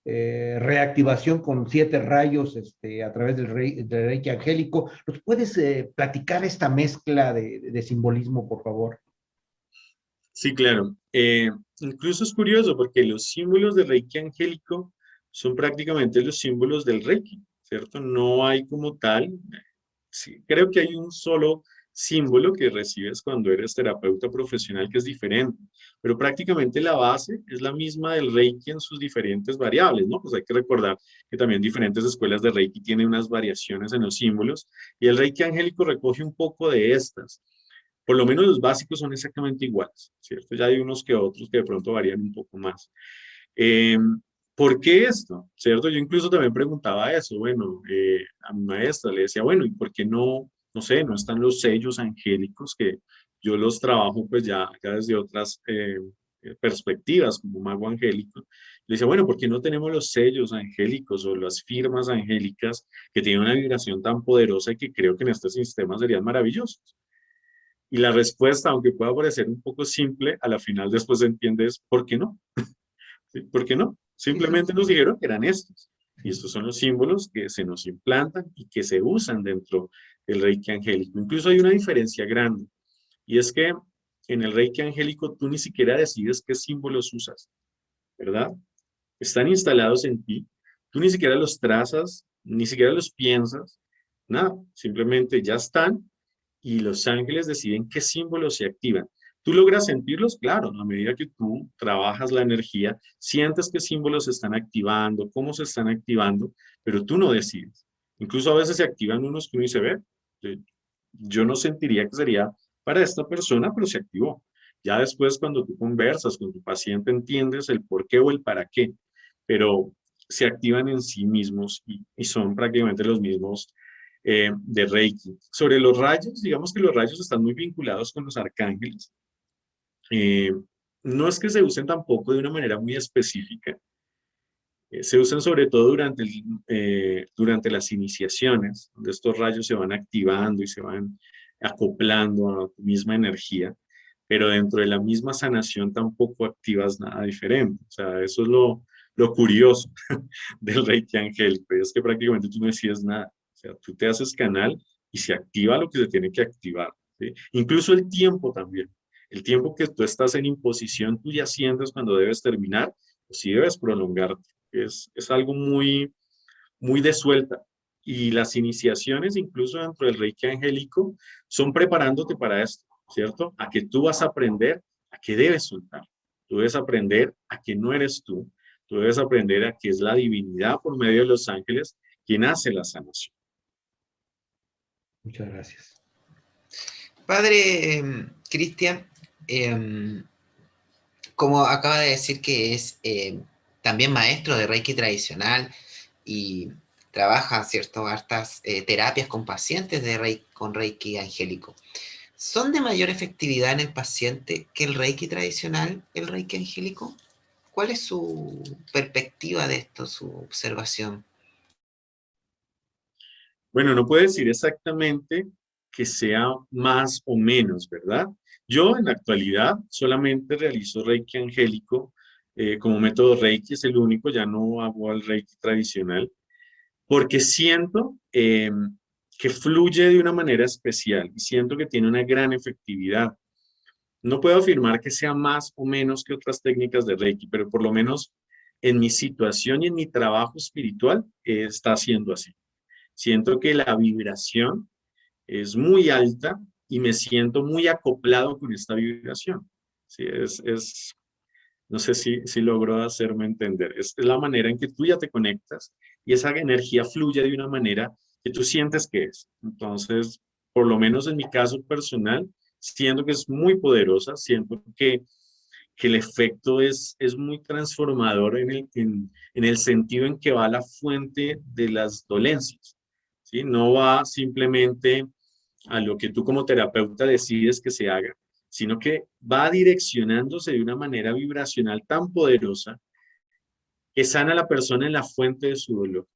S2: reactivación con 7 rayos a través del Reiki angélico. ¿Nos puedes platicar esta mezcla de simbolismo, por favor?
S3: Sí, claro. Incluso es curioso porque los símbolos del Reiki angélico son prácticamente los símbolos del Reiki, ¿cierto? No hay como tal, sí, creo que hay un solo símbolo que recibes cuando eres terapeuta profesional que es diferente, pero prácticamente la base es la misma del Reiki en sus diferentes variables, ¿no? Pues hay que recordar que también diferentes escuelas de Reiki tienen unas variaciones en los símbolos y el Reiki angélico recoge un poco de estas. Por lo menos los básicos son exactamente iguales, ¿cierto? Ya hay unos que otros que de pronto varían un poco más. Eh, ¿Por qué esto? ¿Cierto? Yo incluso también preguntaba eso, bueno, a mi maestra le decía, bueno, ¿y por qué no sé, no están los sellos angélicos que yo los trabajo pues ya desde otras perspectivas como mago angélico? Le decía, bueno, ¿por qué no tenemos los sellos angélicos o las firmas angélicas que tienen una vibración tan poderosa y que creo que en este sistema serían maravillosos? Y la respuesta, aunque pueda parecer un poco simple, a la final después entiendes por qué no. ¿Sí? ¿Por qué no?
S2: Sí, sí,
S3: Simplemente nos dijeron que eran estos. Y estos son los símbolos que se nos implantan y que se usan dentro del Reiki angélico. Incluso hay una diferencia grande. Y es que en el Reiki angélico tú ni siquiera decides qué símbolos usas, ¿verdad? Están instalados en ti. Tú ni siquiera los trazas, ni siquiera los piensas. Nada, simplemente ya están y los ángeles deciden qué símbolos se activan. Tú logras sentirlos, claro, a medida que tú trabajas la energía, sientes qué símbolos se están activando, cómo se están activando, pero tú no decides. Incluso a veces se activan unos que uno dice, ve, eh, yo no sentiría que sería para esta persona, pero se activó. Ya después, cuando tú conversas con tu paciente, entiendes el por qué o el para qué, pero se activan en sí mismos y son prácticamente los mismos de Reiki. Sobre los rayos, digamos que los rayos están muy vinculados con los arcángeles. Eh, no es que se usen tampoco de una manera muy específica. Se usan sobre todo durante las iniciaciones, donde estos rayos se van activando y se van acoplando a tu misma energía, pero dentro de la misma sanación tampoco activas nada diferente. O sea, eso es lo curioso del Reiki angélico, y es que prácticamente tú no decides nada. O sea, tú te haces canal y se activa lo que se tiene que activar, ¿sí? Incluso el tiempo también. El tiempo que tú estás en imposición, tú ya sientes cuando debes terminar, pues sí debes prolongarte. Es algo muy, muy de suelta. Y las iniciaciones, incluso dentro del Reiki angélico, son preparándote para esto, ¿cierto? A que tú vas a aprender a que debes soltar. Tú debes aprender a que no eres tú. Tú debes aprender a que es la divinidad por medio de los ángeles quien hace la sanación.
S2: Muchas gracias.
S1: Padre Cristian, em, como acaba de decir que es también maestro de Reiki tradicional y trabaja, ¿cierto?, hartas terapias con pacientes de Reiki, con Reiki angélico. ¿Son de mayor efectividad en el paciente que el Reiki tradicional, el Reiki angélico? ¿Cuál es su perspectiva de esto, su observación?
S3: Bueno, no puedo decir exactamente que sea más o menos, ¿verdad? Yo en la actualidad solamente realizo Reiki angélico como método Reiki, es el único, ya no hago el Reiki tradicional, porque siento que fluye de una manera especial y siento que tiene una gran efectividad. No puedo afirmar que sea más o menos que otras técnicas de Reiki, pero por lo menos en mi situación y en mi trabajo espiritual está siendo así. Siento que la vibración es muy alta y me siento muy acoplado con esta vibración. Sí, no sé si logro hacerme entender. Es la manera en que tú ya te conectas y esa energía fluye de una manera que tú sientes que es. Entonces, por lo menos en mi caso personal, siento que es muy poderosa, siento que el efecto es muy transformador en el sentido en que va a la fuente de las dolencias, ¿sí? No va simplemente a lo que tú como terapeuta decides que se haga, sino que va direccionándose de una manera vibracional tan poderosa que sana a la persona en la fuente de su dolor.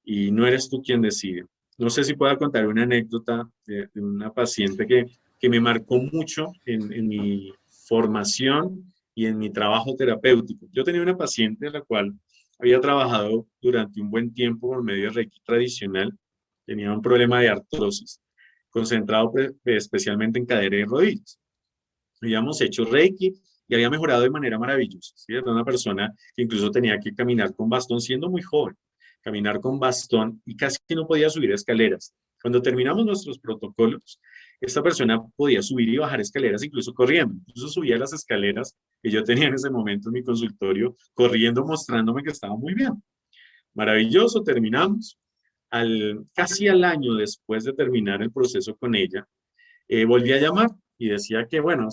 S3: Y no eres tú quien decide. No sé si pueda contar una anécdota de una paciente que me marcó mucho en mi formación y en mi trabajo terapéutico. Yo tenía una paciente la cual había trabajado durante un buen tiempo por medio de Reiki tradicional. Tenía un problema de artrosis, concentrado especialmente en cadera y rodillas. Habíamos hecho Reiki y había mejorado de manera maravillosa, ¿sí? Era una persona que incluso tenía que caminar con bastón siendo muy joven, caminar con bastón y casi no podía subir escaleras. Cuando terminamos nuestros protocolos, esta persona podía subir y bajar escaleras incluso corriendo. Incluso subía las escaleras que yo tenía en ese momento en mi consultorio, corriendo, mostrándome que estaba muy bien. Maravilloso, terminamos. Casi al año después de terminar el proceso con ella, volví a llamar y decía que, bueno,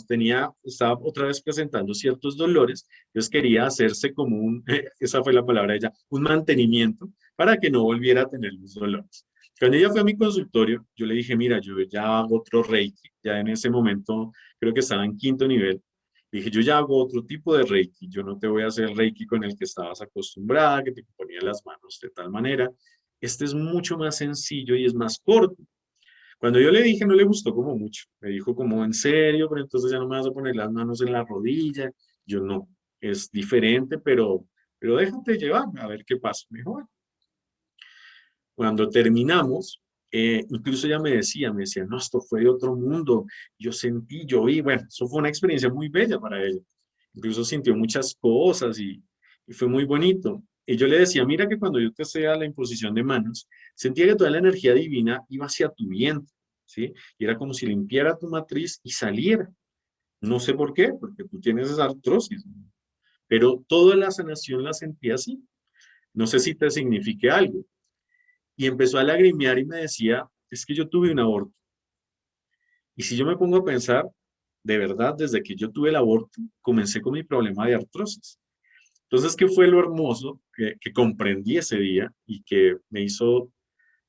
S3: estaba otra vez presentando ciertos dolores, entonces quería hacerse como esa fue la palabra de ella, un mantenimiento para que no volviera a tener los dolores. Cuando ella fue a mi consultorio, yo le dije, mira, yo ya hago otro Reiki, ya en ese momento creo que estaba en quinto nivel, dije, yo ya hago otro tipo de Reiki, yo no te voy a hacer Reiki con el que estabas acostumbrada, que te ponía las manos de tal manera, este es mucho más sencillo y es más corto. Cuando yo le dije, no le gustó como mucho. Me dijo como, ¿en serio? Pero entonces ya no me vas a poner las manos en la rodilla. Yo no, es diferente, pero déjate llevar, a ver qué pasa. Me dijo, bueno. Cuando terminamos, incluso ella me decía, no, esto fue de otro mundo. Yo sentí, yo vi, bueno, eso fue una experiencia muy bella para ella. Incluso sintió muchas cosas y fue muy bonito. Y yo le decía, mira que cuando yo te hacía la imposición de manos, sentía que toda la energía divina iba hacia tu vientre, ¿sí? Y era como si limpiara tu matriz y saliera. No sé por qué, porque tú tienes esa artrosis, pero toda la sanación la sentía así. No sé si te signifique algo. Y empezó a lagrimear y me decía, es que yo tuve un aborto. Y si yo me pongo a pensar, de verdad, desde que yo tuve el aborto, comencé con mi problema de artrosis. Entonces, ¿qué fue lo hermoso que comprendí ese día y que me hizo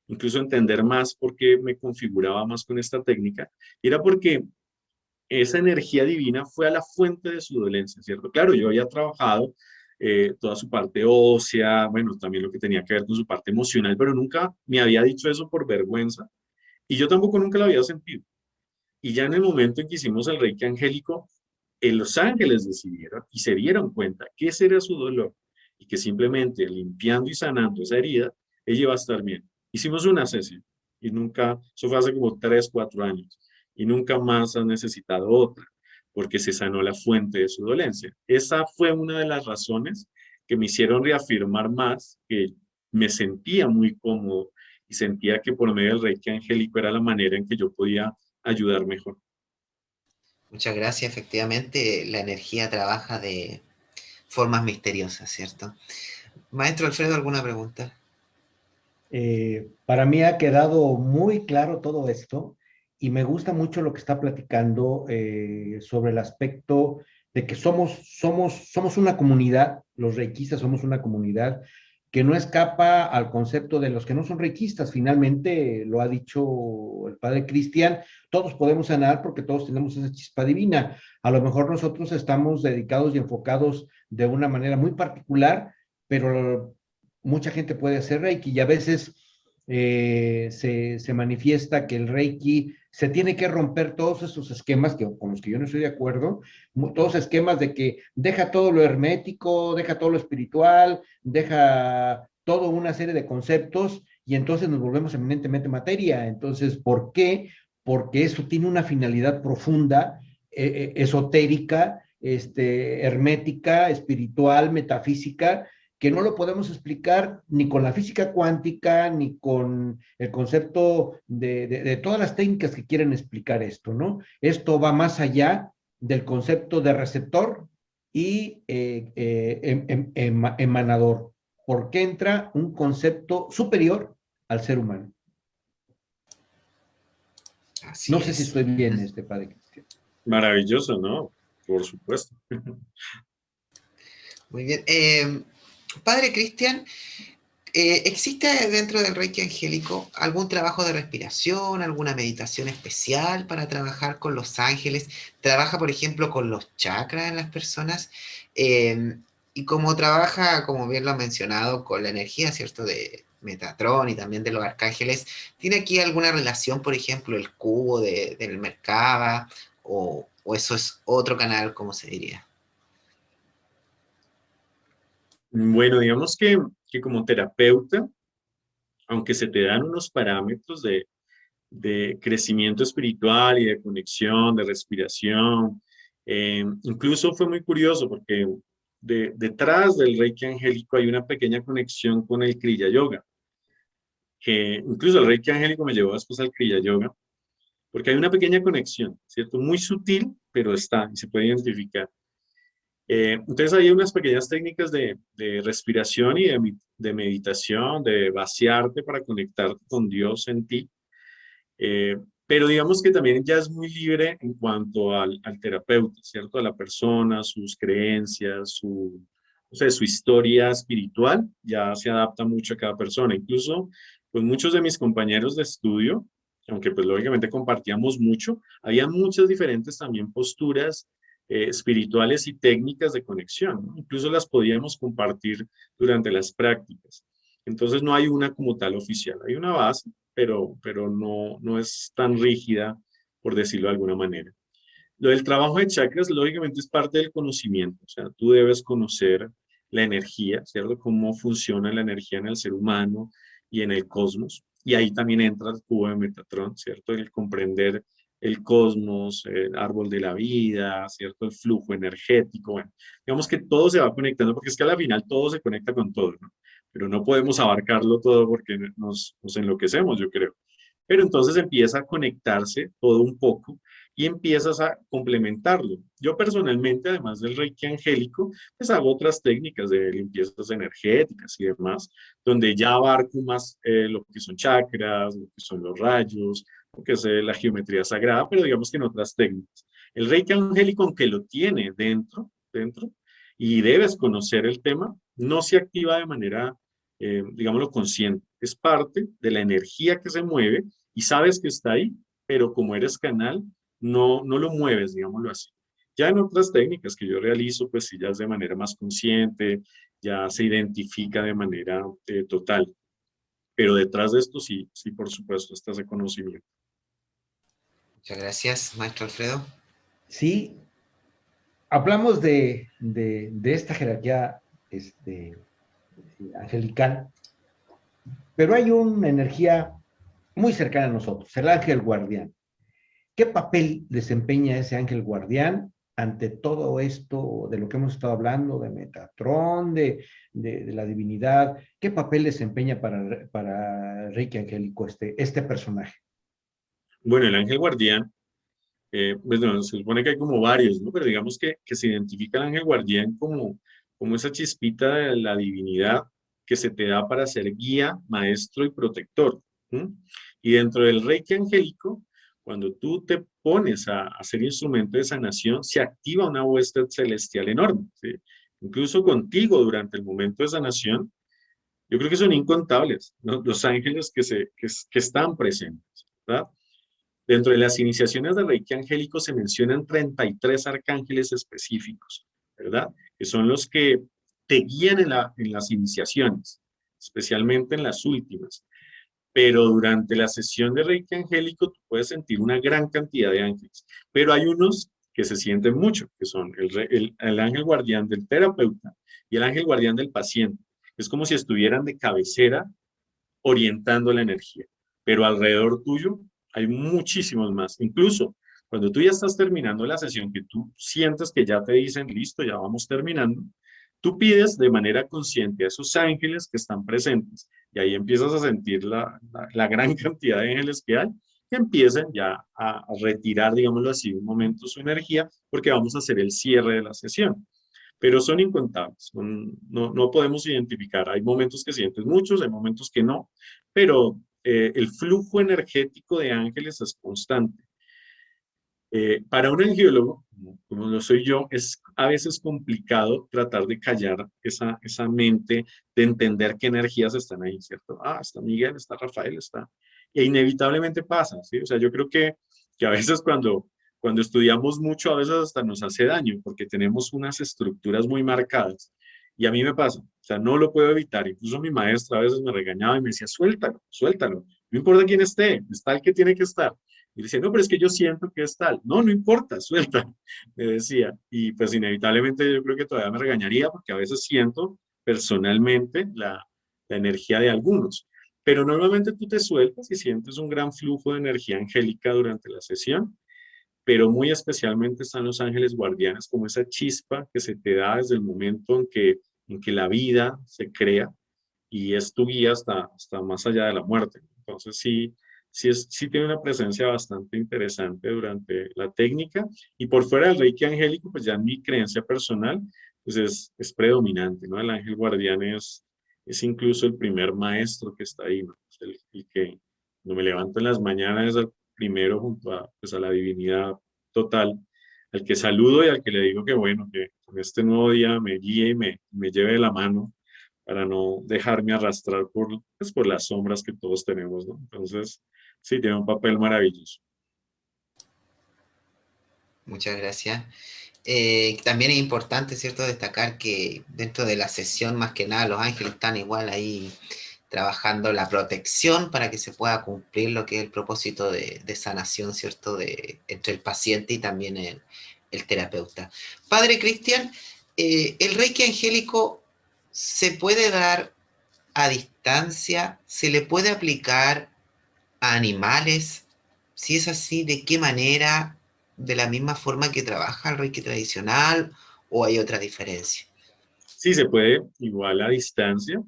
S3: incluso entender más por qué me configuraba más con esta técnica? Y era porque esa energía divina fue a la fuente de su dolencia, ¿cierto? Claro, yo había trabajado toda su parte ósea, bueno, también lo que tenía que ver con su parte emocional, pero nunca me había dicho eso por vergüenza y yo tampoco nunca lo había sentido. Y ya en el momento en que hicimos el Reiki angélico, los ángeles decidieron y se dieron cuenta que ese era su dolor y que simplemente limpiando y sanando esa herida, ella iba a estar bien. Hicimos una sesión y nunca, eso fue hace como 3, 4 años, y nunca más ha necesitado otra, porque se sanó la fuente de su dolencia. Esa fue una de las razones que me hicieron reafirmar más que me sentía muy cómodo y sentía que por medio del Reiki angélico era la manera en que yo podía ayudar mejor.
S1: Muchas gracias. Efectivamente, la energía trabaja de formas misteriosas, ¿cierto? Maestro Alfredo, ¿alguna pregunta?
S2: Para mí ha quedado muy claro todo esto y me gusta mucho lo que está platicando sobre el aspecto de que somos una comunidad, los reikistas somos una comunidad que no escapa al concepto de los que no son reikistas. Finalmente, lo ha dicho el padre Cristian, todos podemos sanar porque todos tenemos esa chispa divina. A lo mejor nosotros estamos dedicados y enfocados de una manera muy particular, pero mucha gente puede hacer Reiki y a veces se manifiesta que el Reiki se tiene que romper todos esos esquemas con los que yo no estoy de acuerdo, todos esquemas de que deja todo lo hermético, deja todo lo espiritual, deja toda una serie de conceptos y entonces nos volvemos eminentemente materia. Entonces, ¿por qué? Porque eso tiene una finalidad profunda, esotérica, hermética, espiritual, metafísica, que no lo podemos explicar ni con la física cuántica, ni con el concepto de todas las técnicas que quieren explicar esto, ¿no? Esto va más allá del concepto de receptor y emanador, porque entra un concepto superior al ser humano.
S1: Así
S2: No sé si
S1: es.
S2: estoy bien, padre Cristian.
S3: Maravilloso, ¿no? Por supuesto.
S1: Muy bien. Padre Cristian, ¿existe dentro del Reiki angélico algún trabajo de respiración, alguna meditación especial para trabajar con los ángeles? ¿Trabaja, por ejemplo, con los chakras en las personas? Eh, y como trabaja, como bien lo han mencionado, con la energía, ¿cierto? De Metatron y también de los arcángeles, ¿tiene aquí alguna relación, por ejemplo, el cubo del Merkaba? ¿O eso es otro canal, como se diría?
S3: Bueno, digamos que como terapeuta, aunque se te dan unos parámetros de crecimiento espiritual y de conexión, de respiración, incluso fue muy curioso porque detrás del Reiki angélico hay una pequeña conexión con el Kriya Yoga, que incluso el Reiki angélico me llevó después al Kriya Yoga, porque hay una pequeña conexión, ¿cierto? Muy sutil, pero está y se puede identificar. Entonces hay unas pequeñas técnicas de respiración y de meditación, de vaciarte para conectarte con Dios en ti. Eh, pero digamos que también ya es muy libre en cuanto al terapeuta, ¿cierto? A la persona, sus creencias, o sea, su historia espiritual, ya se adapta mucho a cada persona. Incluso, pues muchos de mis compañeros de estudio, aunque pues lógicamente compartíamos mucho, había muchas diferentes también posturas espirituales y técnicas de conexión, ¿no? Incluso las podíamos compartir durante las prácticas. Entonces no hay una como tal oficial, hay una base, pero no es tan rígida, por decirlo de alguna manera. Lo del trabajo de chakras, lógicamente, es parte del conocimiento. O sea, tú debes conocer la energía, ¿cierto? Cómo funciona la energía en el ser humano y en el cosmos. Y ahí también entra el cubo de Metatron, ¿cierto? El comprender el cosmos, el árbol de la vida, ¿cierto? El flujo energético. Bueno, digamos que todo se va conectando, porque es que al final todo se conecta con todo, ¿no? Pero no podemos abarcarlo todo porque nos enloquecemos, yo creo. Pero entonces empieza a conectarse todo un poco y empiezas a complementarlo. Yo personalmente, además del Reiki angélico, pues hago otras técnicas de limpiezas energéticas y demás, donde ya abarco más lo que son chakras, lo que son los rayos, lo que es la geometría sagrada, pero digamos que en otras técnicas. El Reiki angélico, aunque lo tiene dentro, y debes conocer el tema, no se activa de manera, digámoslo, consciente. Es parte de la energía que se mueve y sabes que está ahí, pero como eres canal, no lo mueves, digámoslo así. Ya en otras técnicas que yo realizo, pues sí, ya es de manera más consciente, ya se identifica de manera total. Pero detrás de esto sí, sí, por supuesto, está ese conocimiento.
S1: Muchas gracias, maestro Alfredo.
S2: Sí, hablamos de esta jerarquía angelical, pero hay una energía muy cercana a nosotros, el ángel guardián. ¿Qué papel desempeña ese ángel guardián ante todo esto de lo que hemos estado hablando, de Metatron, de la divinidad? ¿Qué papel desempeña para Reiki Angélico este personaje?
S3: Bueno, el ángel guardián, pues no, se supone que hay como varios, ¿no? Pero digamos que se identifica el ángel guardián como esa chispita de la divinidad que se te da para ser guía, maestro y protector. ¿M? Y dentro del Reiki angélico, cuando tú te pones a ser instrumento de sanación, se activa una hueste celestial enorme, ¿sí? Incluso contigo durante el momento de sanación, yo creo que son incontables, ¿no? Los ángeles que están presentes, ¿verdad? Dentro de las iniciaciones de Reiki angélico se mencionan 33 arcángeles específicos, ¿verdad? Que son los que te guían en las iniciaciones, especialmente en las últimas. Pero durante la sesión de Reiki angélico tú puedes sentir una gran cantidad de ángeles. Pero hay unos que se sienten mucho, que son el ángel guardián del terapeuta y el ángel guardián del paciente. Es como si estuvieran de cabecera orientando la energía. Pero alrededor tuyo hay muchísimos más. Incluso cuando tú ya estás terminando la sesión, que tú sientes que ya te dicen, listo, ya vamos terminando, tú pides de manera consciente a esos ángeles que están presentes y ahí empiezas a sentir la gran cantidad de ángeles que hay, que empiecen ya a retirar, digámoslo así, un momento su energía, porque vamos a hacer el cierre de la sesión. Pero son incontables, no podemos identificar. Hay momentos que sientes muchos, hay momentos que no, pero el flujo energético de ángeles es constante. Para un angiólogo, como lo soy yo, es a veces complicado tratar de callar esa mente, de entender qué energías están ahí, ¿cierto? Ah, está Miguel, está Rafael, está... E inevitablemente pasa, ¿sí? O sea, yo creo que a veces cuando estudiamos mucho, a veces hasta nos hace daño, porque tenemos unas estructuras muy marcadas. Y a mí me pasa, o sea, no lo puedo evitar. Incluso mi maestra a veces me regañaba y me decía, suéltalo, suéltalo. No importa quién esté, está el que tiene que estar. Y decía, no, pero es que yo siento que es tal. No, no importa, suelta, me decía. Y pues inevitablemente yo creo que todavía me regañaría porque a veces siento personalmente la energía de algunos. Pero normalmente tú te sueltas y sientes un gran flujo de energía angélica durante la sesión, pero muy especialmente están los ángeles guardianes como esa chispa que se te da desde el momento en que la vida se crea y es tu guía hasta más allá de la muerte. Entonces sí tiene una presencia bastante interesante durante la técnica y por fuera del Reiki angélico, pues ya en mi creencia personal, pues es predominante, ¿no? El ángel guardián es incluso el primer maestro que está ahí, ¿no? Es el que cuando me levanto en las mañanas es el primero junto a, pues a la divinidad total, al que saludo y al que le digo que bueno, que en este nuevo día me guíe y me lleve de la mano para no dejarme arrastrar pues, por las sombras que todos tenemos, ¿no? Entonces, sí, tiene un papel maravilloso.
S1: Muchas gracias. También es importante, ¿cierto?, destacar que dentro de la sesión, más que nada, los ángeles están igual ahí trabajando la protección para que se pueda cumplir lo que es el propósito de sanación, ¿cierto?, entre el paciente y también el terapeuta. Padre Cristian, ¿el Reiki angélico se puede dar a distancia? ¿Se le puede aplicar a animales? Si es así, ¿de qué manera? ¿De la misma forma que trabaja el Reiki tradicional o hay otra diferencia?
S3: Sí, se puede igual a distancia.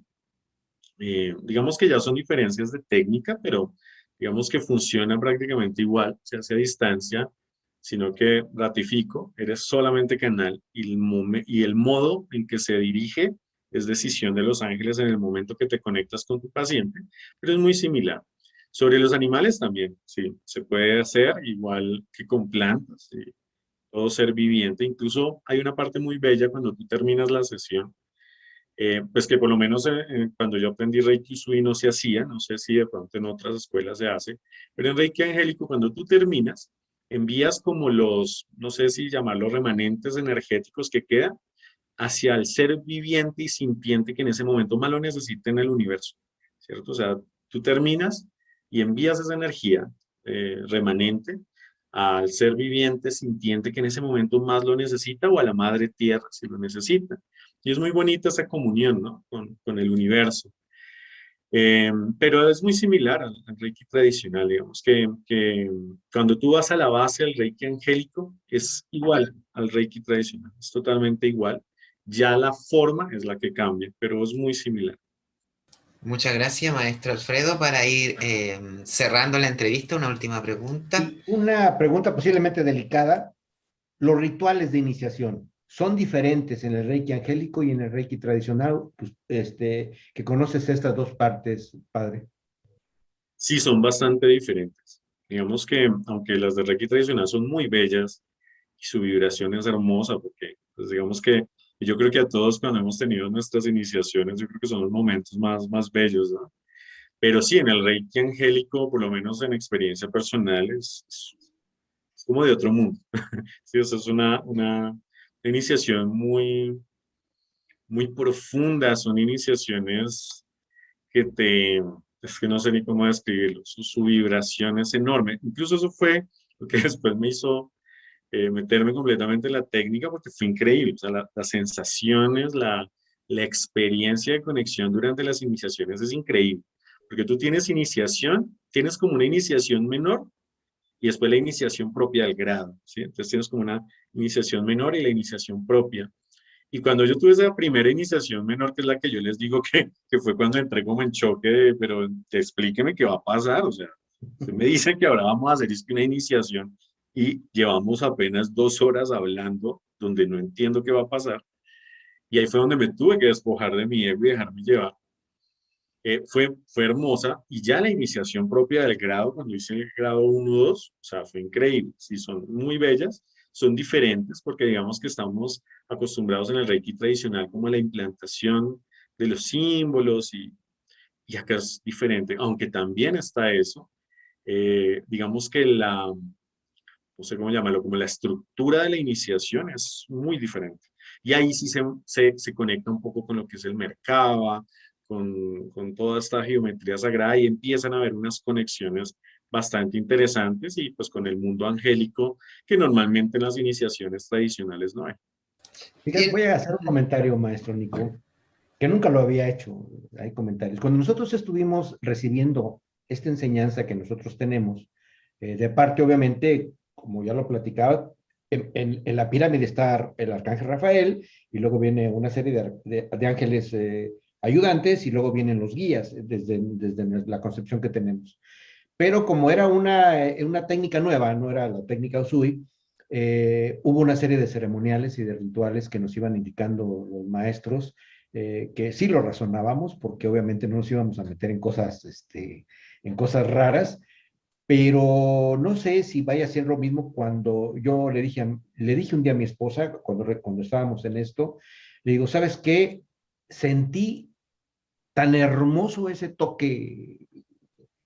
S3: Digamos que ya son diferencias de técnica, pero digamos que funciona prácticamente igual, se hace a distancia, sino que ratifico, eres solamente canal y el modo en que se dirige es decisión de los ángeles en el momento que te conectas con tu paciente, pero es muy similar. Sobre los animales también, sí, se puede hacer igual que con plantas, sí, todo ser viviente. Incluso hay una parte muy bella cuando tú terminas la sesión, pues que por lo menos cuando yo aprendí Reiki Sui no se hacía, no sé si de pronto en otras escuelas se hace, pero en Reiki Angélico cuando tú terminas, envías como no sé si llamarlos remanentes energéticos que quedan hacia el ser viviente y sintiente que en ese momento más lo necesita en el universo, ¿cierto? O sea, tú terminas y envías esa energía remanente al ser viviente sintiente que en ese momento más lo necesita o a la madre tierra si lo necesita. Y es muy bonita esa comunión, ¿no? Con el universo. Pero es muy similar al Reiki tradicional, digamos que cuando tú vas a la base del Reiki angélico, es igual al Reiki tradicional, es totalmente igual. Ya la forma es la que cambia, pero es muy similar.
S1: Muchas gracias, maestro Alfredo. Para ir cerrando la entrevista, una última pregunta.
S2: Y una pregunta posiblemente delicada, los rituales de iniciación son diferentes en el Reiki angélico y en el Reiki tradicional, pues, que conoces estas dos partes, padre.
S3: Sí, son bastante diferentes. Digamos que, aunque las de Reiki tradicional son muy bellas y su vibración es hermosa, porque, pues digamos que yo creo que a todos cuando hemos tenido nuestras iniciaciones, yo creo que son los momentos más bellos, ¿no? Pero sí, en el Reiki angélico, por lo menos en experiencia personal, es como de otro mundo. Sí, o sea, es una iniciación muy profunda, son iniciaciones que es que no sé ni cómo describirlo, su vibración es enorme. Incluso eso fue lo que después me hizo meterme completamente en la técnica porque fue increíble. O sea, las sensaciones, la experiencia de conexión durante las iniciaciones es increíble. Porque tú tienes iniciación, tienes como una iniciación menor y después la iniciación propia del grado, ¿sí? Entonces tienes como una iniciación menor y la iniciación propia. Y cuando yo tuve esa primera iniciación menor, que es la que yo les digo que fue cuando entré como en choque, pero explíqueme qué va a pasar, o sea, usted me dice que ahora vamos a hacer es que una iniciación y llevamos apenas 2 horas hablando donde no entiendo qué va a pasar. Y ahí fue donde me tuve que despojar de mi ego y dejarme llevar. Fue hermosa y ya la iniciación propia del grado, cuando hice el grado 1-2, o sea, fue increíble. Sí, son muy bellas, son diferentes porque digamos que estamos acostumbrados en el Reiki tradicional como a la implantación de los símbolos y acá es diferente, aunque también está eso. Digamos que no sé cómo llamarlo, como la estructura de la iniciación es muy diferente. Y ahí sí se conecta un poco con lo que es el Merkaba, con toda esta geometría sagrada y empiezan a haber unas conexiones bastante interesantes y pues con el mundo angélico que normalmente en las iniciaciones tradicionales no hay.
S2: Fíjate,
S1: Bien.
S2: voy a hacer un comentario, maestro Nico, que nunca lo había hecho. Hay comentarios. Cuando nosotros estuvimos recibiendo esta enseñanza que nosotros tenemos, de parte, obviamente, como ya lo platicaba, en la pirámide está el arcángel Rafael y luego viene una serie de ángeles ayudantes y luego vienen los guías desde la concepción que tenemos. Pero como era una técnica nueva, no era la técnica Usui, hubo una serie de ceremoniales y de rituales que nos iban indicando los maestros, que sí lo razonábamos, porque obviamente no nos íbamos a meter en cosas raras, pero no sé si vaya a ser lo mismo cuando yo le dije un día a mi esposa, cuando estábamos en esto, le digo, ¿sabes qué? Sentí tan hermoso ese toque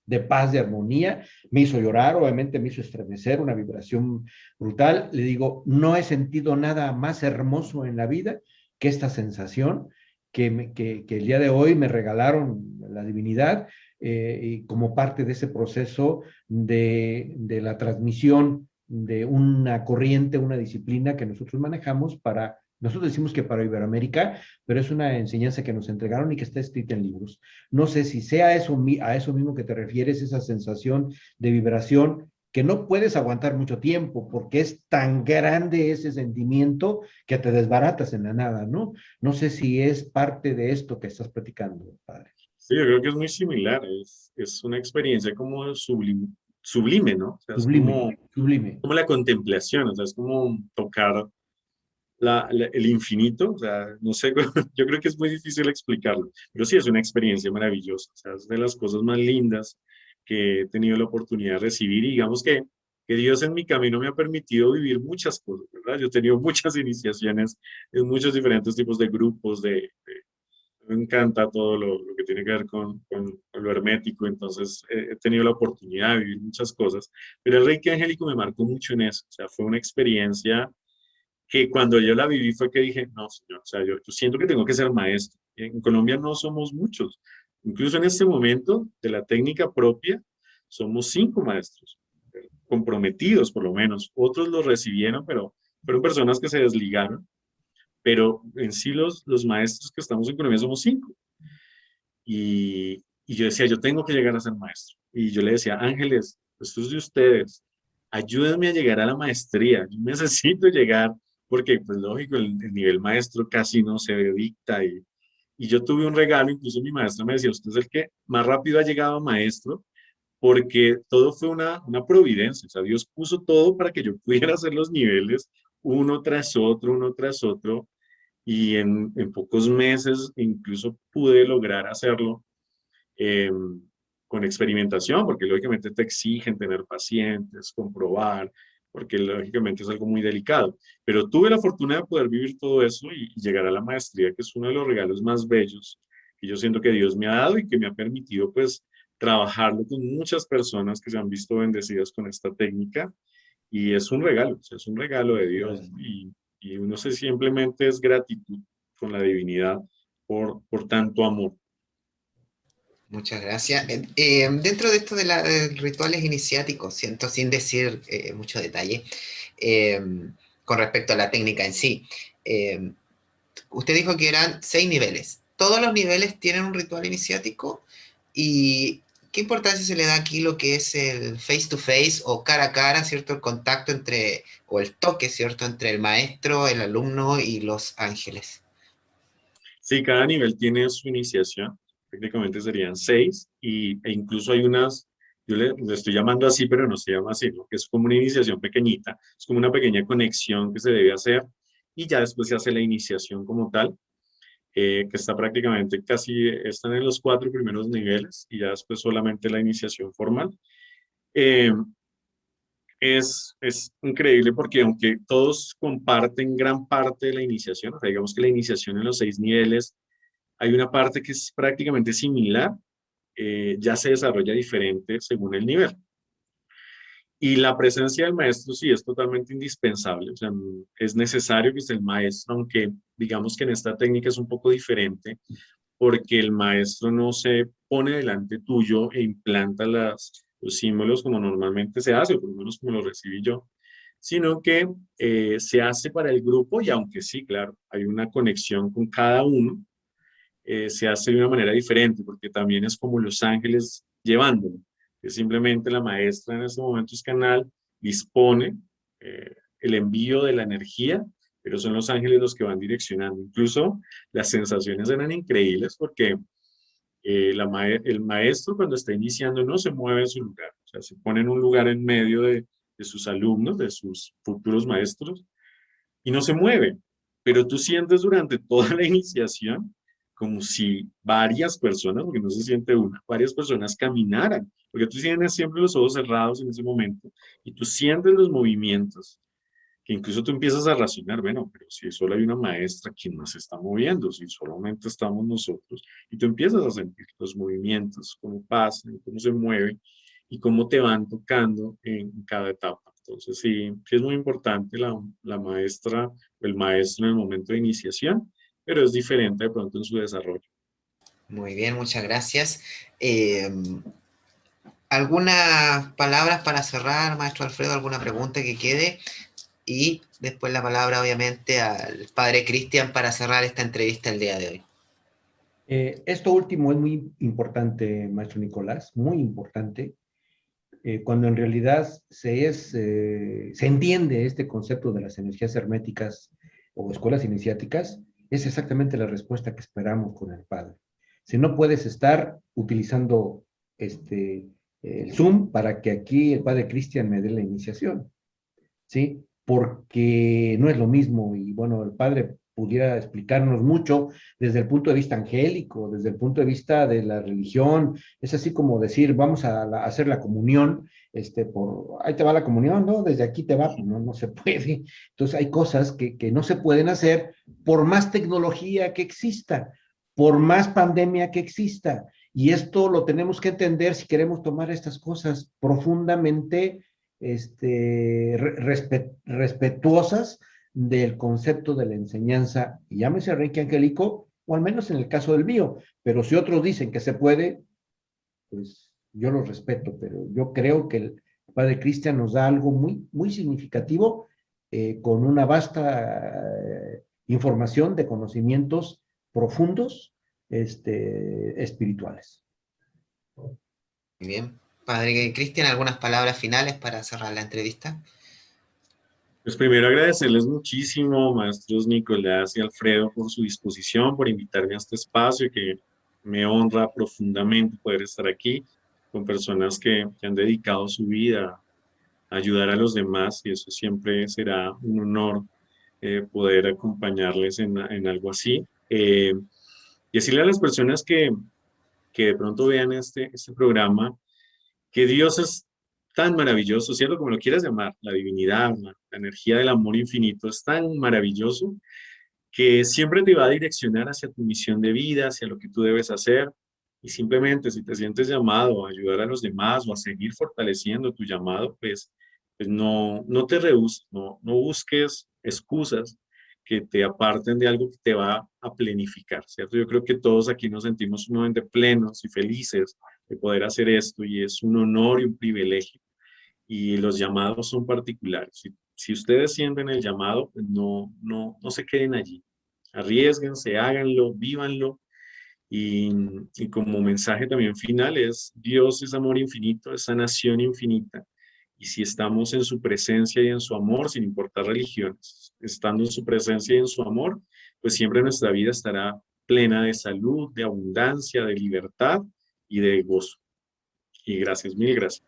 S2: de paz, de armonía, me hizo llorar, obviamente me hizo estremecer, una vibración brutal. Le digo, no he sentido nada más hermoso en la vida que esta sensación que el día de hoy me regalaron la divinidad, y como parte de ese proceso de la transmisión de una corriente, una disciplina que nosotros manejamos para, nosotros decimos que para Iberoamérica, pero es una enseñanza que nos entregaron y que está escrita en libros. No sé si sea eso, a eso mismo que te refieres, esa sensación de vibración que no puedes aguantar mucho tiempo porque es tan grande ese sentimiento que te desbaratas en la nada, ¿no? No sé si es parte de esto que estás platicando, padre.
S3: Sí, yo creo que es muy similar, es una experiencia como sublime, ¿no? O sea, es
S2: Sublime,
S3: como,
S2: sublime.
S3: como la contemplación, o sea, es como tocar el infinito, o sea, no sé, yo creo que es muy difícil explicarlo, pero sí es una experiencia maravillosa, o sea, es de las cosas más lindas que he tenido la oportunidad de recibir y digamos que Dios en mi camino me ha permitido vivir muchas cosas, ¿verdad? Yo he tenido muchas iniciaciones en muchos diferentes tipos de grupos, me encanta todo lo que tiene que ver con lo hermético, entonces he tenido la oportunidad de vivir muchas cosas, pero el Reiki Angélico me marcó mucho en eso, o sea, fue una experiencia que cuando yo la viví fue que dije, no, señor, o sea, yo siento que tengo que ser maestro. En Colombia no somos muchos. Incluso en este momento de la técnica propia, somos 5 maestros, comprometidos por lo menos. Otros los recibieron, pero fueron personas que se desligaron. Pero en sí los maestros que estamos en Colombia somos 5. Y yo decía, yo tengo que llegar a ser maestro. Y yo le decía, ángeles, esto es de ustedes, ayúdenme a llegar a la maestría, yo necesito llegar, porque pues lógico, el nivel maestro casi no se dicta. Y yo tuve un regalo, incluso mi maestra me decía, usted es el que más rápido ha llegado a maestro, porque todo fue una providencia, o sea, Dios puso todo para que yo pudiera hacer los niveles uno tras otro, y en pocos meses incluso pude lograr hacerlo eh, con experimentación, porque lógicamente te exigen tener pacientes, comprobar, porque lógicamente es algo muy delicado. Pero tuve la fortuna de poder vivir todo eso y llegar a la maestría, que es uno de los regalos más bellos que yo siento que Dios me ha dado y que me ha permitido pues trabajarlo con muchas personas que se han visto bendecidas con esta técnica. Y es un regalo, o sea, es un regalo de Dios, ¿no? Y uno se simplemente es gratitud con la divinidad por tanto amor.
S1: Muchas gracias. Dentro de esto de rituales iniciáticos, siento sin decir mucho detalle, eh, con respecto a la técnica en sí, eh, usted dijo que eran 6 niveles. ¿Todos los niveles tienen un ritual iniciático? ¿Y qué importancia se le da aquí lo que es el face to face o cara a cara, ¿cierto? El contacto entre, o el toque, ¿cierto? Entre el maestro, el alumno y los ángeles.
S3: Sí, cada nivel tiene su iniciación, técnicamente serían 6, e incluso hay unas, yo le estoy llamando así, pero no se llama así, ¿no? Que es como una iniciación pequeñita, es como una pequeña conexión que se debe hacer, y ya después se hace la iniciación como tal, que está prácticamente casi, están en los 4 primeros niveles, y ya después solamente la iniciación formal. Eh, es increíble porque aunque todos comparten gran parte de la iniciación, o sea, digamos que la iniciación en los 6 niveles, hay una parte que es prácticamente similar, ya se desarrolla diferente según el nivel. Y la presencia del maestro sí es totalmente indispensable, o sea, es necesario que esté el maestro, aunque digamos que en esta técnica es un poco diferente, porque el maestro no se pone delante tuyo e implanta los símbolos como normalmente se hace, o por lo menos como lo recibí yo, sino que se hace para el grupo y aunque sí, claro, hay una conexión con cada uno, se hace de una manera diferente, porque también es como los ángeles llevándolo, que simplemente la maestra en este momento es canal, dispone el envío de la energía, pero son los ángeles los que van direccionando. Incluso las sensaciones eran increíbles porque el maestro cuando está iniciando no se mueve en su lugar, o sea, se pone en un lugar en medio de sus alumnos, de sus futuros maestros, y no se mueve, pero tú sientes durante toda la iniciación como si varias personas, porque no se siente una, varias personas caminaran, porque tú tienes siempre los ojos cerrados en ese momento y tú sientes los movimientos, que incluso tú empiezas a razonar, bueno, pero si solo hay una maestra, ¿quién más se está moviendo? Si solamente estamos nosotros, y tú empiezas a sentir los movimientos, cómo pasan, cómo se mueven y cómo te van tocando en cada etapa. Entonces, sí, sí es muy importante la maestra o el maestro en el momento de iniciación, pero es diferente de pronto en su desarrollo.
S1: Muy bien, muchas gracias. Eh, ¿Algunas palabras para cerrar, maestro Alfredo? ¿Alguna pregunta que quede? Y después la palabra, obviamente, al padre Cristian para cerrar esta entrevista el día de hoy.
S2: Esto último es muy importante, maestro Nicolás, muy importante, cuando en realidad se entiende este concepto de las energías herméticas o escuelas iniciáticas, es exactamente la respuesta que esperamos con el Padre. Si no puedes estar utilizando el Zoom para que aquí el Padre Cristian me dé la iniciación, ¿sí? Porque no es lo mismo y bueno, el Padre pudiera explicarnos mucho desde el punto de vista angélico, desde el punto de vista de la religión. Es así como decir, vamos a hacer la comunión, ahí te va la comunión, ¿no? Desde aquí te va, pues no, no se puede. Entonces hay cosas que no se pueden hacer por más tecnología que exista, por más pandemia que exista. Y esto lo tenemos que entender si queremos tomar estas cosas profundamente respetuosas del concepto de la enseñanza, y llámese Reiki angélico, o al menos en el caso del mío, pero si otros dicen que se puede, pues yo los respeto, pero yo creo que el Padre Cristian nos da algo muy, muy significativo, con una vasta información de conocimientos profundos espirituales.
S1: Muy bien. Padre Cristian, ¿algunas palabras finales para cerrar la entrevista?
S3: Pues primero agradecerles muchísimo, maestros Nicolás y Alfredo, por su disposición, por invitarme a este espacio que me honra profundamente poder estar aquí con personas que han dedicado su vida a ayudar a los demás y eso siempre será un honor poder acompañarles en algo así. Y decirle a las personas que de pronto vean este programa que Dios es tan maravilloso, ¿cierto? Como lo quieras llamar, la divinidad, la energía del amor infinito es tan maravilloso que siempre te va a direccionar hacia tu misión de vida, hacia lo que tú debes hacer. Y simplemente si te sientes llamado a ayudar a los demás o a seguir fortaleciendo tu llamado, pues no te rehúses, no busques excusas que te aparten de algo que te va a plenificar, ¿cierto? Yo creo que todos aquí nos sentimos sumamente plenos y felices de poder hacer esto y es un honor y un privilegio. Y los llamados son particulares. Si ustedes sienten el llamado, pues no se queden allí. Arriésguense, háganlo, vívanlo. Y, y como mensaje también final es, Dios es amor infinito, es sanación infinita. Y si estamos en su presencia y en su amor, sin importar religiones, estando en su presencia y en su amor, pues siempre nuestra vida estará plena de salud, de abundancia, de libertad y de gozo. Y gracias, mil gracias.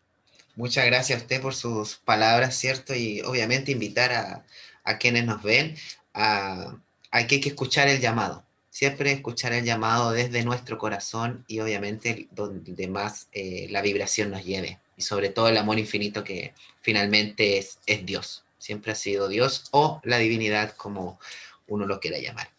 S1: Muchas gracias a usted por sus palabras, ¿cierto? Y obviamente invitar a quienes nos ven a que hay que escuchar el llamado. Siempre escuchar el llamado desde nuestro corazón y obviamente donde más la vibración nos lleve. Y sobre todo el amor infinito que finalmente es Dios. Siempre ha sido Dios o la divinidad como uno lo quiera llamar.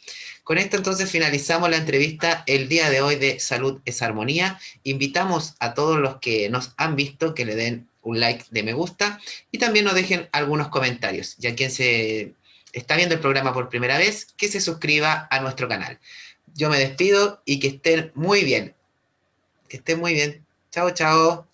S1: Con esto entonces finalizamos la entrevista el día de hoy de Salud es Armonía. Invitamos a todos los que nos han visto que le den un like de me gusta y también nos dejen algunos comentarios. Ya quien se está viendo el programa por primera vez, que se suscriba a nuestro canal. Yo me despido y que estén muy bien. Que estén muy bien. Chao, chao.